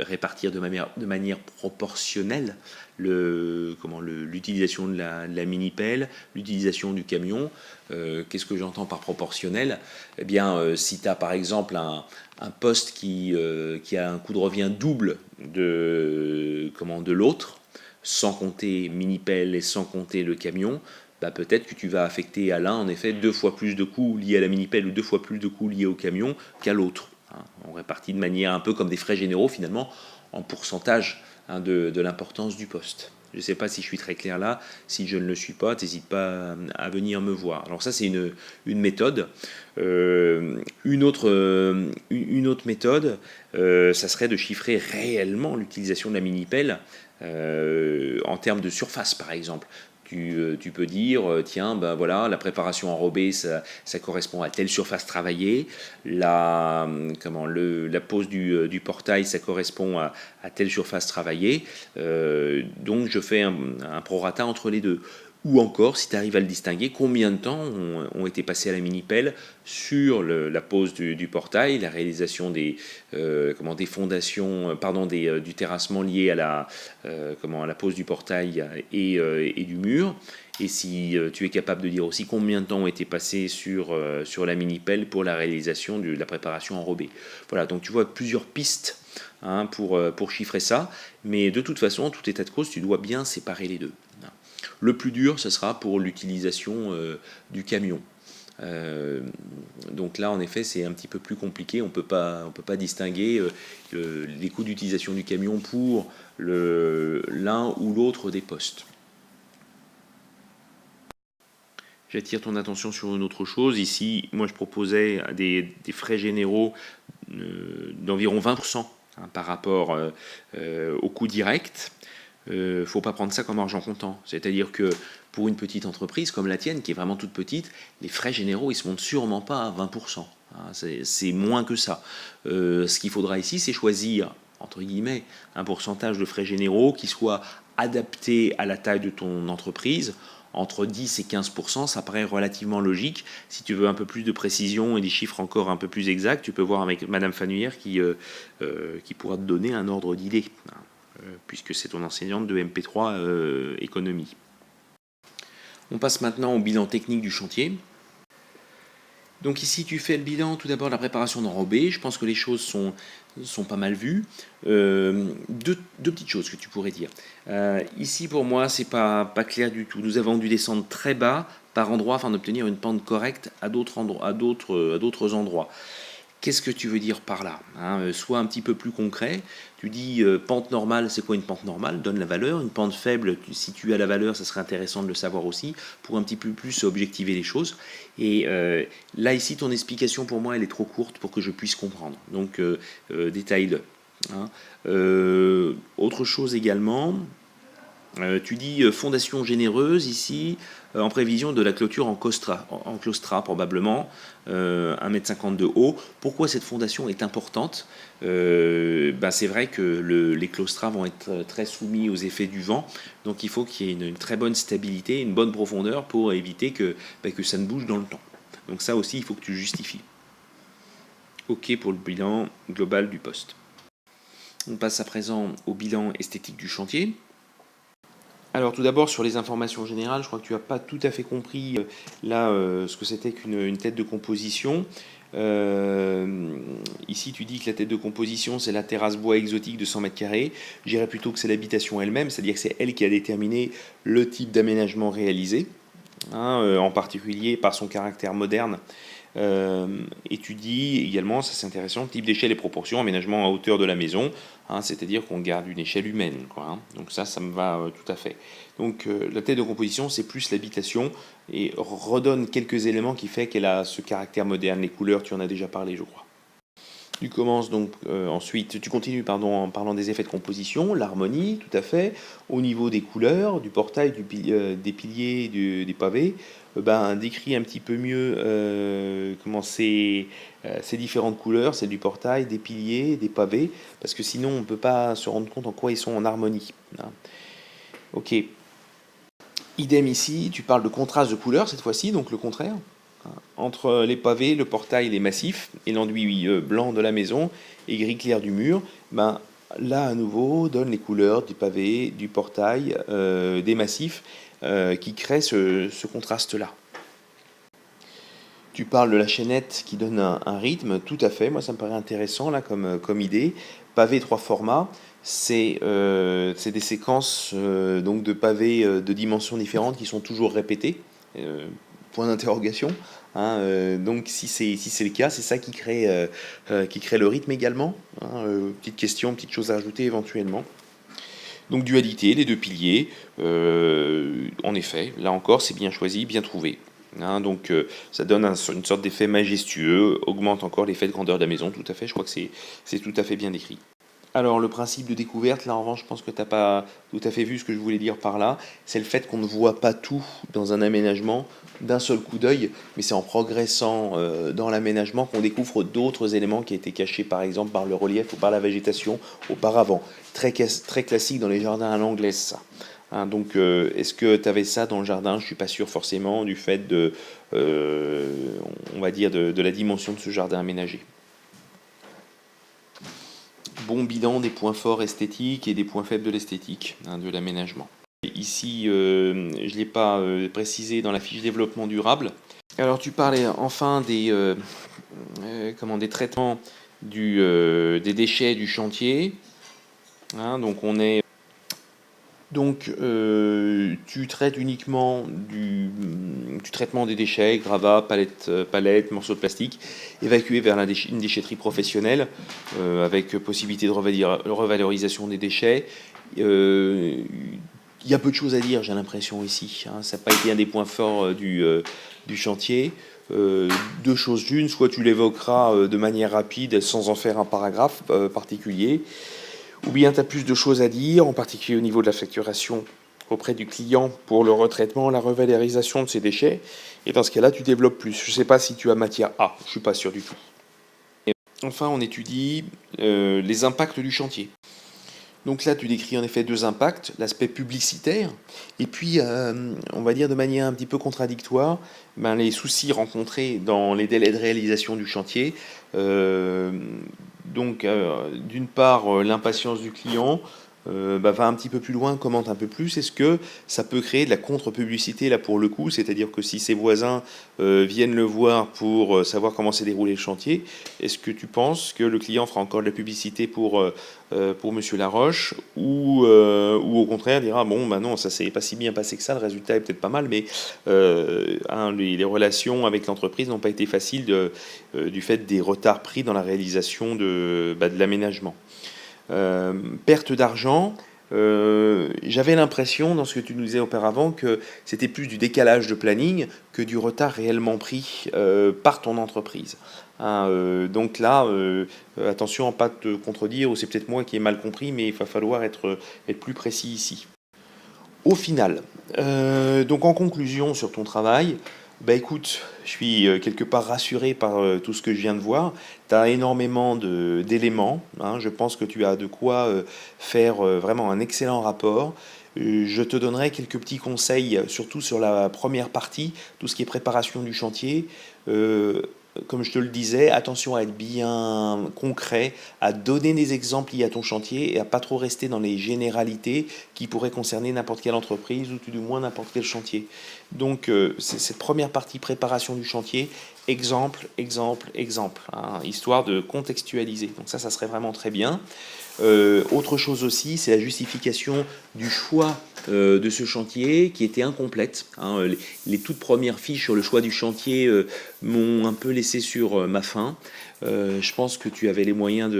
répartir de manière proportionnelle l'utilisation de la mini-pelle, l'utilisation du camion. Qu'est-ce que j'entends par proportionnel ? Si tu as par exemple un poste qui a un coût de revient double de l'autre, sans compter mini-pelle et sans compter le camion, peut-être que tu vas affecter à l'un, en effet, 2 fois plus de coûts liés à la mini-pelle ou 2 fois plus de coûts liés au camion qu'à l'autre. On répartit de manière un peu comme des frais généraux, finalement, en pourcentage de l'importance du poste. Je ne sais pas si je suis très clair là. Si je ne le suis pas, n'hésite pas à venir me voir. Alors ça, c'est une méthode. Une autre méthode, ça serait de chiffrer réellement l'utilisation de la mini-pelle en termes de surface, par exemple. Tu peux dire, tiens, la préparation enrobée, ça correspond à telle surface travaillée, la pose du portail, ça correspond à telle surface travaillée, donc je fais un prorata entre les deux. Ou encore, si tu arrives à le distinguer, combien de temps ont été passés à la mini-pelle sur la pose du portail, la réalisation des fondations, du terrassement lié à la pose du portail et du mur. Et si tu es capable de dire aussi combien de temps ont été passés sur la mini-pelle pour la réalisation de la préparation enrobée. Voilà, donc tu vois plusieurs pistes pour chiffrer ça, mais de toute façon, en tout état de cause, tu dois bien séparer les deux. Le plus dur, ce sera pour l'utilisation du camion. Donc là, en effet, c'est un petit peu plus compliqué. On peut pas distinguer les coûts d'utilisation du camion pour l'un ou l'autre des postes. J'attire ton attention sur une autre chose. Ici, moi, je proposais des frais généraux d'environ 20% par rapport au coût direct. Faut pas prendre ça comme argent comptant. C'est-à-dire que pour une petite entreprise comme la tienne, qui est vraiment toute petite, les frais généraux, ils se montent sûrement pas à 20%. C'est moins que ça. Ce qu'il faudra ici, c'est choisir, entre guillemets, un pourcentage de frais généraux qui soit adapté à la taille de ton entreprise. Entre 10 et 15%, ça paraît relativement logique. Si tu veux un peu plus de précision et des chiffres encore un peu plus exacts, tu peux voir avec Madame Fanuyère qui pourra te donner un ordre d'idée, puisque c'est ton enseignante de MP3 économie. On passe maintenant au bilan technique du chantier. Donc ici, tu fais le bilan tout d'abord de la préparation d'enrobé. Je pense que les choses sont pas mal vues. Deux petites choses que tu pourrais dire. Ici, pour moi, c'est pas clair du tout. Nous avons dû descendre très bas par endroit afin d'obtenir une pente correcte à d'autres endroits. Qu'est-ce que tu veux dire par là, Sois un petit peu plus concret. Tu dis pente normale, c'est quoi une pente normale ? Donne la valeur. Une pente faible, si tu as la valeur, ça serait intéressant de le savoir aussi, pour un petit peu plus objectiver les choses. Et là, ici, ton explication, pour moi, elle est trop courte pour que je puisse comprendre. Donc, détaille-le. Autre chose également, Tu dis fondation généreuse ici, en prévision de la clôture en claustrat probablement, 1,50 m de haut. Pourquoi cette fondation est importante? C'est vrai que les claustras vont être très soumis aux effets du vent, donc il faut qu'il y ait une très bonne stabilité, une bonne profondeur pour éviter que ça ne bouge dans le temps. Donc ça aussi, il faut que tu justifies. OK pour le bilan global du poste. On passe à présent au bilan esthétique du chantier. Alors tout d'abord sur les informations générales, je crois que tu n'as pas tout à fait compris ce que c'était qu'une tête de composition. Ici tu dis que la tête de composition c'est la terrasse bois exotique de 100 m². Je dirais plutôt que c'est l'habitation elle-même, c'est-à-dire que c'est elle qui a déterminé le type d'aménagement réalisé, en particulier par son caractère moderne. Et tu dis également, ça c'est intéressant, type d'échelle et proportions, aménagement à hauteur de la maison, c'est-à-dire qu'on garde une échelle humaine, quoi. Donc ça me va tout à fait. Donc la tête de composition, c'est plus l'habitation et redonne quelques éléments qui fait qu'elle a ce caractère moderne. Les couleurs, tu en as déjà parlé, je crois. Tu commences donc ensuite, tu continues en parlant des effets de composition, l'harmonie, tout à fait, au niveau des couleurs, du portail, des piliers, des pavés. Décris un petit peu mieux comment ces différentes couleurs, celles du portail, des piliers, des pavés, parce que sinon on ne peut pas se rendre compte en quoi ils sont en harmonie. Ok. Idem ici, tu parles de contraste de couleurs cette fois-ci, donc le contraire. Entre les pavés, le portail, les massifs, et l'enduit blanc de la maison et gris clair du mur, là à nouveau donne les couleurs du pavé, du portail, des massifs qui créent ce contraste-là. Tu parles de la chaînette qui donne un rythme, tout à fait, moi ça me paraît intéressant là comme idée. Pavé 3 formats, c'est des séquences donc de pavés de dimensions différentes qui sont toujours répétées. Point d'interrogation. Donc si c'est le cas, c'est ça qui crée le rythme également. Petite question, petite chose à ajouter éventuellement. Donc dualité, les deux piliers. En effet, là encore, c'est bien choisi, bien trouvé. Donc ça donne une sorte d'effet majestueux, augmente encore l'effet de grandeur de la maison, tout à fait. Je crois que c'est tout à fait bien décrit. Alors le principe de découverte, là en revanche, je pense que tu n'as pas tout à fait vu ce que je voulais dire par là. C'est le fait qu'on ne voit pas tout dans un aménagement d'un seul coup d'œil, mais c'est en progressant dans l'aménagement qu'on découvre d'autres éléments qui étaient cachés par exemple par le relief ou par la végétation auparavant. Très classique dans les jardins à l'anglaise, ça. Donc est-ce que tu avais ça dans le jardin? Je suis pas sûr forcément du fait de, on va dire, de la dimension de ce jardin aménagé. Bon bilan des points forts esthétiques et des points faibles de l'esthétique, de l'aménagement. Ici, je ne l'ai pas précisé dans la fiche développement durable. Alors tu parlais enfin des traitements des déchets du chantier. Tu traites uniquement du traitement des déchets, gravats, palettes, morceaux de plastique, évacués vers une déchetterie professionnelle, avec possibilité de revalorisation des déchets. Il y a peu de choses à dire, j'ai l'impression ici. Ça n'a pas été un des points forts du chantier. Deux choses d'une, soit tu l'évoqueras de manière rapide sans en faire un paragraphe particulier, ou bien tu as plus de choses à dire, en particulier au niveau de la facturation auprès du client pour le retraitement, la revalorisation de ces déchets. Et dans ce cas-là, tu développes plus. Je ne sais pas si tu as matière A, je ne suis pas sûr du tout. Et enfin, on étudie les impacts du chantier. Donc là, tu décris en effet deux impacts, l'aspect publicitaire, et puis, on va dire de manière un petit peu contradictoire, les soucis rencontrés dans les délais de réalisation du chantier. D'une part, l'impatience du client va un petit peu plus loin, commente un peu plus. Est-ce que ça peut créer de la contre-publicité là pour le coup? C'est-à-dire que si ses voisins viennent le voir pour savoir comment s'est déroulé le chantier, est-ce que tu penses que le client fera encore de la publicité pour Monsieur Laroche ou au contraire dira bon non, ça s'est pas si bien passé que ça, le résultat est peut-être pas mal, mais les relations avec l'entreprise n'ont pas été faciles du fait des retards pris dans la réalisation de l'aménagement. Perte d'argent, j'avais l'impression dans ce que tu nous disais auparavant que c'était plus du décalage de planning que du retard réellement pris par ton entreprise. Donc là, attention à ne pas te contredire, ou c'est peut-être moi qui ai mal compris, mais il va falloir être plus précis ici. Au final, donc en conclusion sur ton travail, bah écoute, je suis quelque part rassuré par tout ce que je viens de voir. Tu as énormément d'éléments, hein. Je pense que tu as de quoi faire vraiment un excellent rapport. Je te donnerai quelques petits conseils, surtout sur la première partie, tout ce qui est préparation du chantier. Euh, Comme je te le disais, attention à être bien concret, à donner des exemples liés à ton chantier et à pas trop rester dans les généralités qui pourraient concerner n'importe quelle entreprise ou tout du moins n'importe quel chantier. Donc c'est cette première partie préparation du chantier, exemple, exemple, exemple, hein, histoire de contextualiser. Donc ça serait vraiment très bien. Autre chose aussi, c'est la justification du choix de ce chantier qui était incomplète, hein. Les toutes premières fiches sur le choix du chantier m'ont un peu laissé sur ma faim. Je pense que tu avais les moyens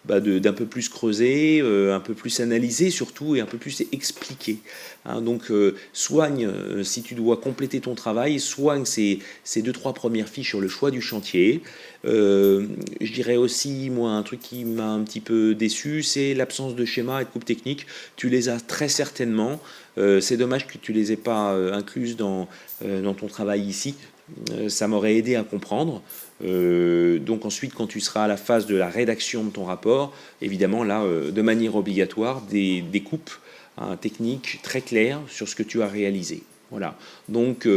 d'un peu plus creuser, un peu plus analyser surtout et un peu plus expliquer, hein. Donc soigne, si tu dois compléter ton travail, soigne ces deux, trois premières fiches sur le choix du chantier. Je dirais aussi, moi, un truc qui m'a un petit peu déçu, c'est l'absence de schéma et de coupe technique. Tu les as très certainement. C'est dommage que tu les aies pas incluses dans ton travail ici. Ça m'aurait aidé à comprendre. Donc ensuite, quand tu seras à la phase de la rédaction de ton rapport, évidemment, là, de manière obligatoire, des coupes, hein, techniques très claires sur ce que tu as réalisé. Voilà, donc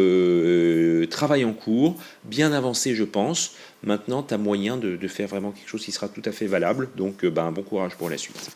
travail en cours, bien avancé je pense. Maintenant, tu as moyen de faire vraiment quelque chose qui sera tout à fait valable. Donc bon courage pour la suite.